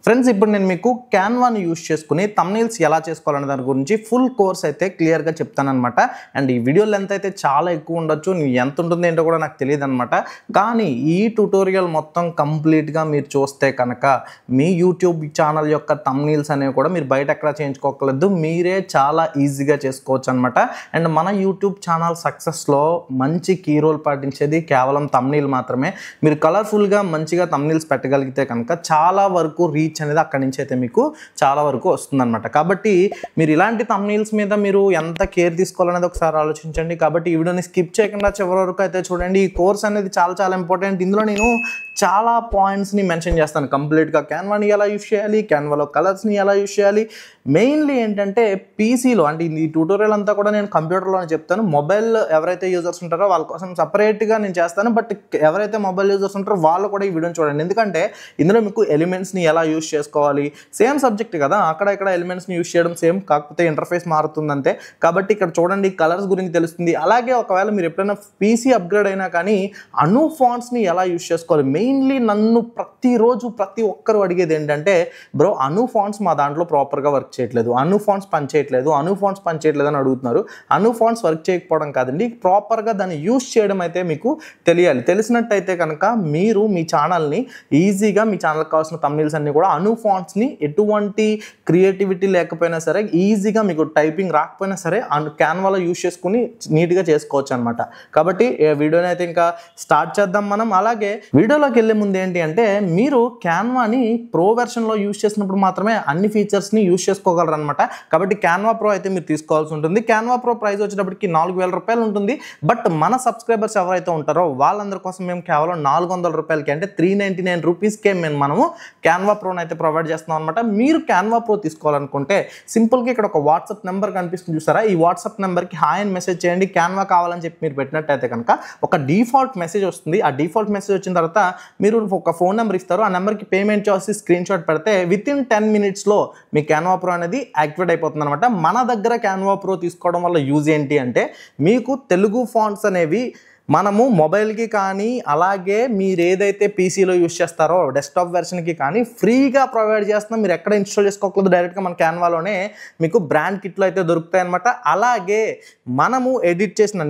Friends ఇప్పుడు నేను మీకు క్యాన్వాని యూస్ చేసుకుని థంబ్నెయిల్స్ ఎలా చేసుకోవాలనే దాని గురించి ఫుల్ కోర్స్ అయితే క్లియర్గా చెప్తానన్నమాట. అండ్ ఈ వీడియో లెంత్ అయితే చాలా ఎక్కువ ఉండొచ్చు, ఎంత ఉంటుంది ఏంటో కూడా నాకు తెలియదు అనమాట. కానీ ఈ ట్యుటోరియల్ మొత్తం కంప్లీట్గా మీరు చూస్తే కనుక మీ యూట్యూబ్ ఛానల్ యొక్క థంబ్నెయిల్స్ అనేవి కూడా మీరు బయట ఎక్కడ చేయించుకోకలేదు, మీరే చాలా ఈజీగా చేసుకోవచ్చు అనమాట. అండ్ మన యూట్యూబ్ ఛానల్ సక్సెస్లో మంచి కీ రోల్ పాటించేది కేవలం థంబ్నెయిల్ మాత్రమే. మీరు కలర్ఫుల్గా మంచిగా థంబ్నెయిల్స్ పెట్టగలిగితే కనుక చాలా వరకు రీచ్ అనేది అక్కడి నుంచి అయితే మీకు చాలా వరకు వస్తుందన్నమాట. కాబట్టి మీరు ఇలాంటి థంబ్నెయిల్స్ మీద మీరు ఎంత కేర్ తీసుకోవాలనేది ఒకసారి ఆలోచించండి. కాబట్టి ఈ వీడియోని స్కిప్ చేయకుండా చివరి వరకు అయితే చూడండి. ఈ కోర్స్ అనేది చాలా చాలా ఇంపార్టెంట్. ఇందులో నేను చాలా పాయింట్స్ని మెన్షన్ చేస్తాను కంప్లీట్గా. క్యాన్వాని ఎలా యూస్ చేయాలి, క్యాన్వాలో కలర్స్ని ఎలా యూస్ చేయాలి, మెయిన్లీ ఏంటంటే పీసీలో, అంటే ఈ ట్యూటోరియల్ అంతా కూడా నేను కంప్యూటర్లోనే చెప్తాను. మొబైల్ ఎవరైతే యూజర్స్ ఉంటారో వాళ్ళ కోసం సపరేట్గా నేను చేస్తాను. బట్ ఎవరైతే మొబైల్ యూజర్స్ ఉంటారో వాళ్ళు కూడా ఈ వీడియోని చూడండి. ఎందుకంటే ఇందులో మీకు ఎలిమెంట్స్ని ఎలా యూస్ చేసుకోవాలి, సేమ్ సబ్జెక్ట్ కదా, అక్కడ ఇక్కడ ఎలిమెంట్స్ని యూస్ చేయడం సేమ్, కాకపోతే ఇంటర్ఫేస్ మారుతుంది అంతే. కాబట్టి ఇక్కడ చూడండి కలర్స్ గురించి తెలుస్తుంది. అలాగే ఒకవేళ మీరు ఎప్పుడైనా పీసీ అప్గ్రేడ్ అయినా కానీ అను ఫాంట్స్ని ఎలా యూస్ చేసుకోవాలి, మెయిన్లీ నన్ను ప్రతిరోజు ప్రతి ఒక్కరు అడిగేది ఏంటంటే, బ్రో అను ఫాంట్స్ మా దాంట్లో ప్రాపర్గా వర్క్ చేయట్లేదు, అను ఫాంట్స్ పని చేయట్లేదు, అను ఫాంట్స్ పని చేయట్లేదు అని అడుగుతున్నారు. అను ఫాంట్స్ వర్క్ చేయకపోవడం కాదండి, ప్రాపర్గా దాన్ని యూస్ చేయడం అయితే మీకు తెలియాలి. తెలిసినట్టయితే కనుక మీరు మీ ఛానల్ని ఈజీగా, మీ ఛానల్కి కావాల్సిన థంబ్నెయిల్స్ అన్ని కూడా అను ఫాంట్స్ని ఎటువంటి క్రియేటివిటీ లేకపోయినా సరే, ఈజీగా మీకు టైపింగ్ రాకపోయినా సరే క్యాన్వాలో యూస్ చేసుకుని నీట్గా చేసుకోవచ్చు అనమాట. కాబట్టి వీడియోని అయితే ఇంకా స్టార్ట్ చేద్దాం మనం. అలాగే వీడియోలోకి వెళ్ళే ముందు ఏంటి అంటే, మీరు క్యాన్వాని ప్రో వెర్షన్లో యూస్ చేసినప్పుడు మాత్రమే అన్ని ఫీచర్స్ని యూస్ చేసుకోగలరు అనమాట. కాబట్టి క్యాన్వా ప్రో అయితే మీరు తీసుకోవాల్సి ఉంటుంది. క్యాన్వా ప్రో ప్రైస్ వచ్చేటప్పటికి 4000 రూపాయలు ఉంటుంది. బట్ మన సబ్స్క్రైబర్స్ ఎవరైతే ఉంటారో వాళ్ళందరి కోసం మేము కేవలం 400 రూపాయలకి, అంటే 399 రూపీస్కే మనము క్యాన్వా ప్రోని అయితే ప్రొవైడ్ చేస్తున్నాం అనమాట. మీరు క్యాన్వా ప్రో తీసుకోవాలనుకుంటే సింపుల్గా ఇక్కడ ఒక వాట్సాప్ నెంబర్ కనిపిస్తుంది చూసారా, ఈ వాట్సాప్ నెంబర్కి హాయ్ అని మెసేజ్ చేయండి. క్యాన్వా కావాలని చెప్పి మీరు పెట్టినట్టయితే కనుక ఒక డిఫాల్ట్ మెసేజ్ వస్తుంది. ఆ డిఫాల్ట్ మెసేజ్ వచ్చిన తర్వాత మీరు ఒక ఫోన్ నెంబర్ ఇస్తారు. ఆ నెంబర్కి పేమెంట్ చేసి స్క్రీన్ షాట్ పెడితే వితిన్ 10 మినిట్స్లో మీ క్యాన్వా ప్రో అనేది యాక్టివేట్ అయిపోతుంది అనమాట. మన దగ్గర క్యాన్వా ప్రో తీసుకోవడం వల్ల యూజ్ ఏంటి అంటే, మీకు తెలుగు ఫాంట్స్ అనేవి మనము మొబైల్కి కానీ అలాగే మీరు ఏదైతే పీసీలో యూస్ చేస్తారో డెస్క్టాప్ వెర్షన్కి కానీ ఫ్రీగా ప్రొవైడ్ చేస్తున్నాం. మీరు ఎక్కడ ఇన్స్టాల్ చేసుకోకూడదు, డైరెక్ట్గా మన క్యాన్వాలోనే మీకు బ్రాండ్ కిట్లు అయితే దొరుకుతాయి అనమాట. అలాగే మనము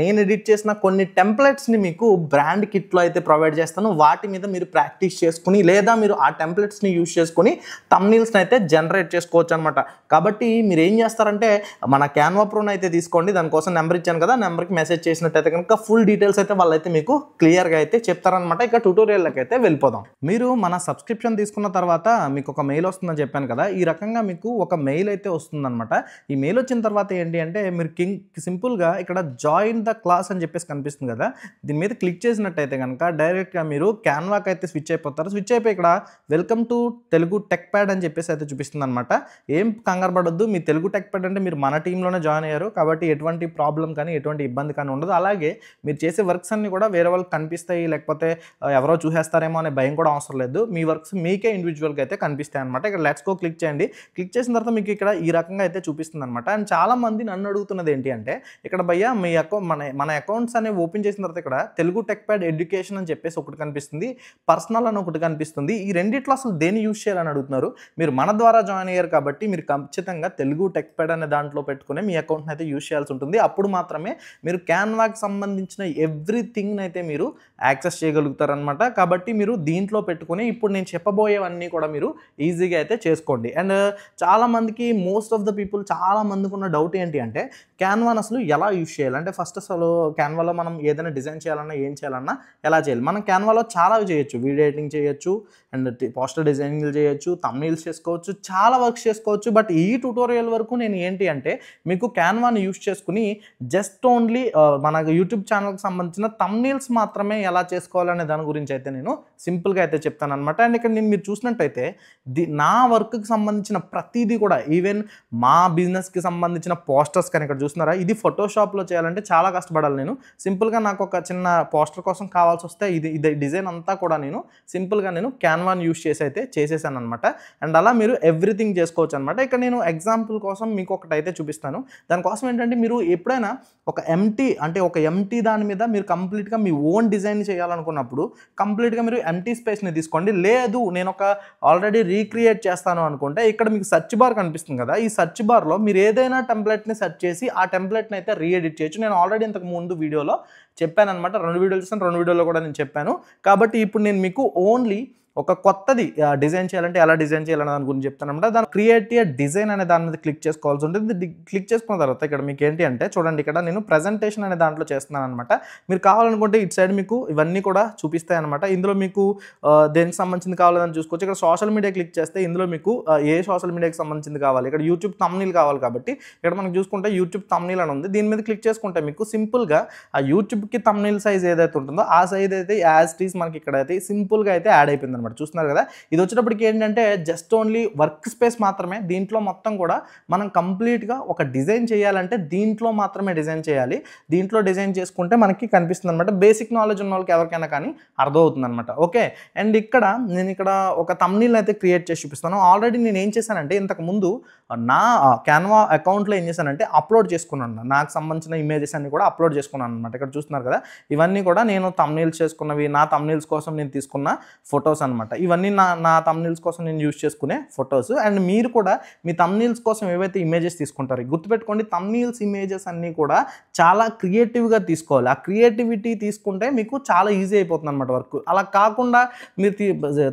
నేను ఎడిట్ చేసిన కొన్ని టెంప్లెట్స్ని మీకు బ్రాండ్ కిట్లో అయితే ప్రొవైడ్ చేస్తాను. వాటి మీద మీరు ప్రాక్టీస్ చేసుకుని, లేదా మీరు ఆ టెంప్లెట్స్ని యూస్ చేసుకుని థంబ్నెయిల్స్ని అయితే జనరేట్ చేసుకోవచ్చు అనమాట. కాబట్టి మీరు ఏం చేస్తారంటే, మన క్యాన్వా ప్రోని అయితే తీసుకోండి. దానికోసం నెంబర్ ఇచ్చాను కదా, నెంబర్కి మెసేజ్ చేసినట్టయితే కనుక ఫుల్ డీటెయిల్స్ అయితే వాళ్ళైతే మీకు క్లియర్గా అయితే చెప్తారనమాట. ఇక ట్యూటోరియల్లోకి అయితే వెళ్ళిపోదాం. మీరు మన సబ్స్క్రిప్షన్ తీసుకున్న తర్వాత మీకు ఒక మెయిల్ వస్తుందని చెప్పాను కదా, ఈ రకంగా మీకు ఒక మెయిల్ అయితే వస్తుందన్నమాట. ఈ మెయిల్ వచ్చిన తర్వాత ఏంటి అంటే, మీరు సింపుల్గా ఇక్కడ జాయిన్ ద క్లాస్ అని చెప్పేసి కనిపిస్తుంది కదా, దీని మీద క్లిక్ చేసినట్టయితే కనుక డైరెక్ట్గా మీరు క్యాన్వాకి అయితే స్విచ్ అయిపోతారు. స్విచ్ అయిపోయి ఇక్కడ welcome to Telugu tech pad అని చెప్పేసి అయితే చూపిస్తుంది అనమాట. ఏం కంగారు పడొద్దు, మీ తెలుగు టెక్ ప్యాడ్ అంటే మీరు మన టీంలోనే జాయిన్ అయ్యారు కాబట్టి ఎటువంటి ప్రాబ్లం కానీ ఎటువంటి ఇబ్బంది కానీ ఉండదు. అలాగే మీరు చేసే వర్క్స్ అన్ని కూడా వేరే వాళ్ళకి కనిపిస్తాయి, లేకపోతే ఎవరో చూసేస్తారేమో అనే భయం కూడా అవసరం లేదు. మీ వర్క్స్ మీకే ఇండివిజువల్గా అయితే కనిపిస్తాయి అనమాట. ఇక్కడ లెట్స్ గో క్లిక్ చేయండి. క్లిక్ చేసిన తర్వాత మీకు ఇక్కడ ఈ రకంగా అయితే చూపిస్తుంది అనమాట. అండ్ చాలా మంది నన్ను అడుగుతున్నది ఏంటి అంటే, ఇక్కడ భయ్యా మీ మన అకౌంట్స్ అనేవి ఓపెన్ చేసిన తర్వాత ఇక్కడ తెలుగు టెక్ ప్యాడ్ ఎడ్యుకేషన్ అని చెప్పేసి ఒకటి కనిపిస్తుంది, పర్సనల్ అని ఒకటి కనిపిస్తుంది. ఈ రెండిట్లో అసలు దేన్ని యూస్ చేయాలని అడుగుతున్నారు. మీరు మన ద్వారా జాయిన్ అయ్యారు కాబట్టి మీరు ఖచ్చితంగా తెలుగు టెక్ ప్యాడ్ అనే దాంట్లో పెట్టుకుని మీ అకౌంట్ని అయితే యూస్ చేయాల్సి ఉంటుంది. అప్పుడు మాత్రమే మీరు క్యాన్వాకి సంబంధించిన ఎవ్రీథింగ్ అయితే మీరు యాక్సెస్ చేయగలుగుతారనమాట. కాబట్టి మీరు దీంట్లో పెట్టుకుని ఇప్పుడు నేను చెప్పబోయేవన్నీ కూడా మీరు ఈజీగా అయితే చేసుకోండి. అండ్ చాలామందికి, మోస్ట్ ఆఫ్ ద పీపుల్ చాలా మందికి ఉన్న డౌట్ ఏంటి అంటే, క్యాన్వాని అసలు ఎలా యూస్ చేయాలి అంటే, ఫస్ట్ అసలు క్యాన్వాలో మనం ఏదైనా డిజైన్ చేయాలన్నా ఏం చేయాలన్నా ఎలా చేయాలి. మనం క్యాన్వాలో చాలా చేయొచ్చు, వీడియో ఎడిటింగ్ చేయొచ్చు, అండ్ పోస్టర్ డిజైనింగ్ చేయొచ్చు, థంబ్నెయిల్స్ చేసుకోవచ్చు, చాలా వర్క్స్ చేసుకోవచ్చు. బట్ ఈ ట్యూటోరియల్ వరకు నేను ఏంటి అంటే, మీకు క్యాన్వాని యూస్ చేసుకుని జస్ట్ ఓన్లీ మన యూట్యూబ్ ఛానల్కి సంబంధించిన థంబ్నెయిల్స్ మాత్రమే ఎలా చేసుకోవాలనే దాని గురించి అయితే నేను సింపుల్గా అయితే చెప్తాను అనమాట. అండ్ ఇక్కడ మీరు చూసినట్టయితే నా వర్క్కి సంబంధించిన ప్రతిదీ కూడా, ఈవెన్ మా బిజినెస్కి సంబంధించిన పోస్టర్స్ కానీ ఇక్కడ చూస్తున్నారా, ఇది ఫోటోషాప్లో చేయాలంటే చాలా కష్టపడాలి. నేను సింపుల్గా నాకు ఒక చిన్న పోస్టర్ కోసం కావాల్సి వస్తే ఇది డిజైన్ అంతా కూడా నేను సింపుల్గా క్యాన్వా క్యాన్వాని యూస్ చేసి అయితే చేసేసాను అనమాట. అండ్ అలా మీరు ఎవ్రీథింగ్ చేసుకోవచ్చు అనమాట. ఇక్కడ నేను ఎగ్జాంపుల్ కోసం మీకు ఒకటైతే చూపిస్తాను. దానికోసం ఏంటంటే మీరు ఎప్పుడైనా ఒక ఎంటీ దాని మీద మీరు కంప్లీట్గా మీ ఓన్ డిజైన్ చేయాలనుకున్నప్పుడు కంప్లీట్గా మీరు ఎంటీ స్పేస్ని తీసుకోండి. లేదు నేను ఒక ఆల్రెడీ రీక్రియేట్ చేస్తాను అనుకుంటే ఇక్కడ మీకు సెర్చ్ బార్ కనిపిస్తుంది కదా, ఈ సెర్చ్ బార్లో మీరు ఏదైనా టెంప్లెట్ని సెర్చ్ చేసి ఆ టెంప్లెట్ని అయితే రీఎడిట్ చేయొచ్చు. నేను ఆల్రెడీ ఇంతకు ముందు వీడియోలో చెప్పాను అనమాట. 2 వీడియోలు చేస్తాను, 2 వీడియోలో కూడా నేను చెప్పాను. కాబట్టి ఇప్పుడు నేను మీకు ఓన్లీ ఒక కొత్తది డిజైన్ చేయాలంటే ఎలా డిజైన్ చేయాలనే దాని గురించి చెప్తాను అనమాట. దాని క్రియేట్ ఎ డిజైన్ అనే దాని మీద క్లిక్ చేసుకోవాల్సి ఉంటుంది. క్లిక్ చేసుకున్న తర్వాత ఇక్కడ మీకు ఏంటి అంటే చూడండి, ఇక్కడ నేను ప్రెజెంటేషన్ అనే దాంట్లో చేస్తున్నాను అనమాట. మీరు కావాలనుకుంటే ఇటు సైడ్ మీకు ఇవన్నీ కూడా చూపిస్తాయి అనమాట. ఇందులో మీకు దేనికి సంబంధించింది కావాలని చూసుకోవచ్చు. ఇక్కడ సోషల్ మీడియా క్లిక్ చేస్తే ఇందులో మీకు ఏ సోషల్ మీడియాకి సంబంధించింది కావాలి, ఇక్కడ యూట్యూబ్ థంబ్నెయిల్ కావాలి కాబట్టి ఇక్కడ మనకు చూసుకుంటే యూట్యూబ్ థంబ్నెయిల్ అని ఉంది. దీని మీద క్లిక్ చేసుకుంటే మీకు సింపుల్గా ఆ యూట్యూబ్కి థంబ్నెయిల్ సైజ్ ఏదైతే ఉంటుందో ఆ సైజ్ అయితే యాజ్ ఇట్ ఈస్ మనకి ఇక్కడైతే సింపుల్గా అయితే యాడ్ అయిపోయింది. చూస్తున్నారు కదా, ఇది వచ్చేటప్పటికి ఏంటంటే జస్ట్ ఓన్లీ వర్క్ స్పేస్ మాత్రమే. దీంట్లో మొత్తం కూడా మనం కంప్లీట్గా ఒక డిజైన్ చేయాలంటే దీంట్లో మాత్రమే డిజైన్ చేయాలి. దీంట్లో డిజైన్ చేసుకుంటే మనకి కనిపిస్తుంది అనమాట. బేసిక్ నాలెడ్జ్ ఉన్న వాళ్ళకి ఎవరికైనా కానీ అర్థమవుతుంది అనమాట. ఓకే, అండ్ నేను ఇక్కడ ఒక థంబ్నెయిల్ అయితే క్రియేట్ చేసి చూపిస్తాను. ఆల్రెడీ నేను ఏం చేశానంటే ఇంతకు ముందు నా క్యాన్వా అకౌంట్లో ఏం చేశానంటే అప్లోడ్ చేసుకున్నాను. నాకు సంబంధించిన ఇమేజెస్ అన్ని కూడా అప్లోడ్ చేసుకున్నాను అనమాట. ఇక్కడ చూస్తున్నారు కదా, ఇవన్నీ కూడా నేను థంబ్నెయిల్స్ చేసుకున్నవి, నా థంబ్నెయిల్స్ కోసం నేను తీసుకున్న ఫొటోస్ అనమాట. ఇవన్నీ నా థంబ్నెయిల్స్ కోసం నేను యూజ్ చేసుకునే ఫొటోస్. అండ్ మీరు కూడా మీ థంబ్నెయిల్స్ కోసం ఏవైతే ఇమేజెస్ తీసుకుంటారో గుర్తుపెట్టుకోండి, థంబ్నెయిల్స్ ఇమేజెస్ అన్నీ కూడా చాలా క్రియేటివ్గా తీసుకోవాలి. ఆ క్రియేటివిటీ తీసుకుంటే మీకు చాలా ఈజీ అయిపోతుంది అనమాట వర్క్. అలా కాకుండా మీరు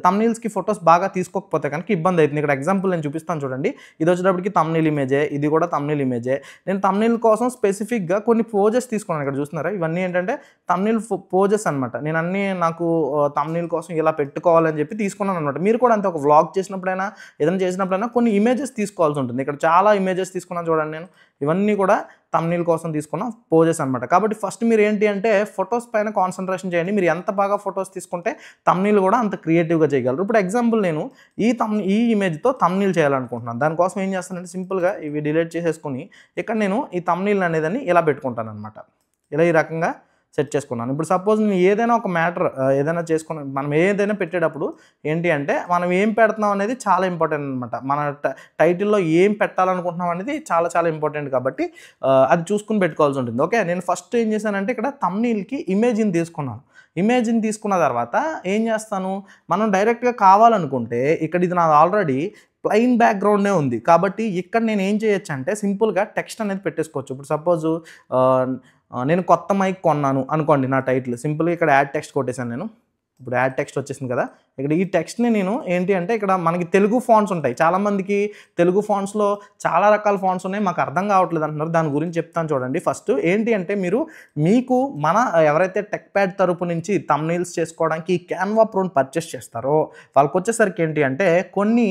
థంబ్నెయిల్స్కి ఫొటోస్ బాగా తీసుకోకపోతే కనుక ఇబ్బంది అవుతుంది. ఇక్కడ ఎగ్జాంపుల్ నేను చూపిస్తాను చూడండి. ఇది వచ్చేటప్పటికి థంబ్నెయిల్ ఇమేజే, ఇది కూడా థంబ్నెయిల్ ఇమేజే. నేను థంబ్నెయిల్ కోసం స్పెసిఫిక్గా కొన్ని పోజెస్ తీసుకున్నాను. ఇక్కడ చూస్తున్నారా, ఇవన్నీ ఏంటంటే థంబ్నెయిల్ పోజెస్ అనమాట. నేను అన్నీ నాకు థంబ్నెయిల్ కోసం ఇలా పెట్టుకోవాలని చెప్పి తీసుకున్నాను అనమాట. మీరు కూడా అంతే, ఒక వ్లాగ్ చేసినప్పుడైనా ఏదైనా చేసినప్పుడైనా కొన్ని ఇమేజెస్ తీసుకోవాల్సి ఉంటుంది. ఇక్కడ చాలా ఇమేజెస్ తీసుకున్నాను చూడండి. నేను ఇవన్నీ కూడా థంబ్నెయిల్ కోసం తీసుకున్న పోజెస్ అనమాట. కాబట్టి ఫస్ట్ మీరు ఏంటి అంటే ఫొటోస్ పైన కాన్సన్ట్రేషన్ చేయండి. మీరు ఎంత బాగా ఫొటోస్ తీసుకుంటే థంబ్నెయిల్ కూడా అంత క్రియేటివ్గా చేయగలరు. ఇప్పుడు ఎగ్జాంపుల్ నేను ఈ ఇమేజ్తో థంబ్నెయిల్ చేయాలనుకుంటున్నాను. దానికోసం ఏం చేస్తానంటే సింపుల్గా ఇవి డిలీట్ చేసేసుకుని ఇక్కడ నేను ఈ థంబ్నెయిల్ అనేదాన్ని ఇలా పెట్టుకుంటాను అనమాట. ఇలా ఈ రకంగా సెట్ చేసుకున్నాను. ఇప్పుడు సపోజ్ నేను ఏదైనా ఒక మ్యాటర్ ఏదైనా చేసుకుని మనం ఏదైనా పెట్టేటప్పుడు ఏంటి అంటే మనం ఏం పెడుతున్నాం అనేది చాలా ఇంపార్టెంట్ అనమాట. మన టైటిల్లో ఏం పెట్టాలనుకుంటున్నాం అనేది చాలా చాలా ఇంపార్టెంట్. కాబట్టి అది చూసుకుని పెట్టుకోవాల్సి ఉంటుంది. ఓకే, నేను ఫస్ట్ ఏం చేశానంటే ఇక్కడ థంబ్నెయిల్కి ఇమేజ్ని తీసుకున్నాను. ఇమేజ్ని తీసుకున్న తర్వాత ఏం చేస్తాను, మనం డైరెక్ట్గా కావాలనుకుంటే ఇక్కడ ఇది నాది ఆల్రెడీ ప్లెయిన్ బ్యాక్గ్రౌండే ఉంది కాబట్టి ఇక్కడ నేను ఏం చేయొచ్చు అంటే సింపుల్గా టెక్స్ట్ అనేది పెట్టేసుకోవచ్చు. ఇప్పుడు సపోజు నేను కొత్త మైక్ కొన్నాను అనుకోండి, నా టైటిల్ సింపుల్గా ఇక్కడ యాడ్ టెక్స్ట్ కొట్టేశాను నేను. ఇప్పుడు యాడ్ టెక్స్ట్ వచ్చేసింది కదా, ఇక్కడ ఈ టెక్స్ట్ని నేను ఏంటి అంటే ఇక్కడ మనకి తెలుగు ఫాంట్స్ ఉంటాయి. చాలామందికి తెలుగు ఫాంట్స్లో చాలా రకాల ఫాంట్స్ ఉన్నాయి, మాకు అర్థం కావట్లేదు అంటున్నారు. దాని గురించి చెప్తాను చూడండి. ఫస్ట్ ఏంటి అంటే మీకు ఎవరైతే టెక్ ప్యాడ్ తరపు నుంచి థంబ్నెయిల్స్ చేసుకోవడానికి ఈ క్యాన్వా ప్రోని పర్చేస్ చేస్తారో వాళ్ళకి వచ్చేసరికి ఏంటి అంటే కొన్ని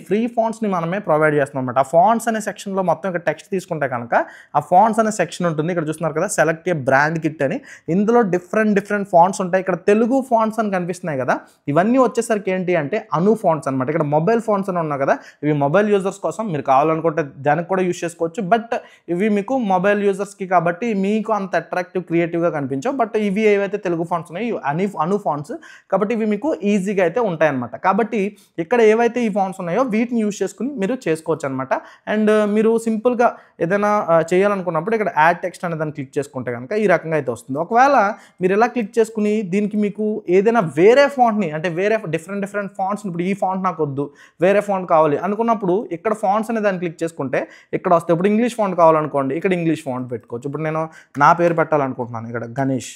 ఫ్రీ ఫాంట్స్ని మనమే ప్రొవైడ్ చేస్తున్నాం అనమాట. ఆ ఫాంట్స్ అనే సెక్షన్లో మొత్తం ఇక్కడ టెక్స్ట్ తీసుకుంటే కనుక ఆ ఫాంట్స్ అనే సెక్షన్ ఉంటుంది. ఇక్కడ చూస్తున్నారు కదా, సెలెక్ట్ ఏ బ్రాండ్ కిట్ అని. ఇందులో డిఫరెంట్ ఫాంట్స్ ఉంటాయి. ఇక్కడ తెలుగు ఫాంట్స్ అని కనిపిస్తున్నాయి కదా, ఇవన్నీ వచ్చేసరికి ఏంటి అంటే అను ఫాంట్స్ అనమాట. ఇక్కడ మొబైల్ ఫాంట్స్ అని ఉన్నాయి కదా, ఇవి మొబైల్ యూజర్స్ కోసం. మీరు కావాలనుకుంటే దానికి కూడా యూజ్ చేసుకోవచ్చు. బట్ ఇవి మీకు మొబైల్ యూజర్స్కి కాబట్టి మీకు అంత అట్రాక్టివ్ క్రియేటివ్గా కనిపించవు. బట్ ఇవి ఏవైతే తెలుగు ఫాంట్స్ ఉన్నాయో అను ఫాంట్స్ కాబట్టి ఇవి మీకు ఈజీగా అయితే ఉంటాయన్నమాట. కాబట్టి ఇక్కడ ఏవైతే ఈ ఫాంట్స్ ఉన్నాయో వీటిని యూజ్ చేసుకుని మీరు చేసుకోవచ్చు అనమాట. అండ్ మీరు సింపుల్గా ఏదైనా చేయాలనుకున్నప్పుడు ఇక్కడ యాడ్ టెక్స్ట్ అనే దాన్ని క్లిక్ చేసుకుంటే కనుక ఈ రకంగా అయితే వస్తుంది. ఒకవేళ మీరు ఎలా క్లిక్ చేసుకుని దీనికి మీకు ఏదైనా వేరే ఫాంట్ని అంటే వేరే డిఫరెంట్ ఫాంట్స్, ఇప్పుడు ఈ ఫాంట్ నాకు వద్దు వేరే ఫాంట్ కావాలి అనుకున్నప్పుడు ఇక్కడ ఫాంట్స్ అనే దాన్ని క్లిక్ చేసుకుంటే ఇక్కడ వస్తే, ఇప్పుడు ఇంగ్లీష్ ఫాంట్ కావాలనుకోండి ఇక్కడ ఇంగ్లీష్ ఫాంట్ పెట్టుకోవచ్చు. ఇప్పుడు నేను నా పేరు పెట్టాలనుకుంటున్నాను, ఇక్కడ గణేష్.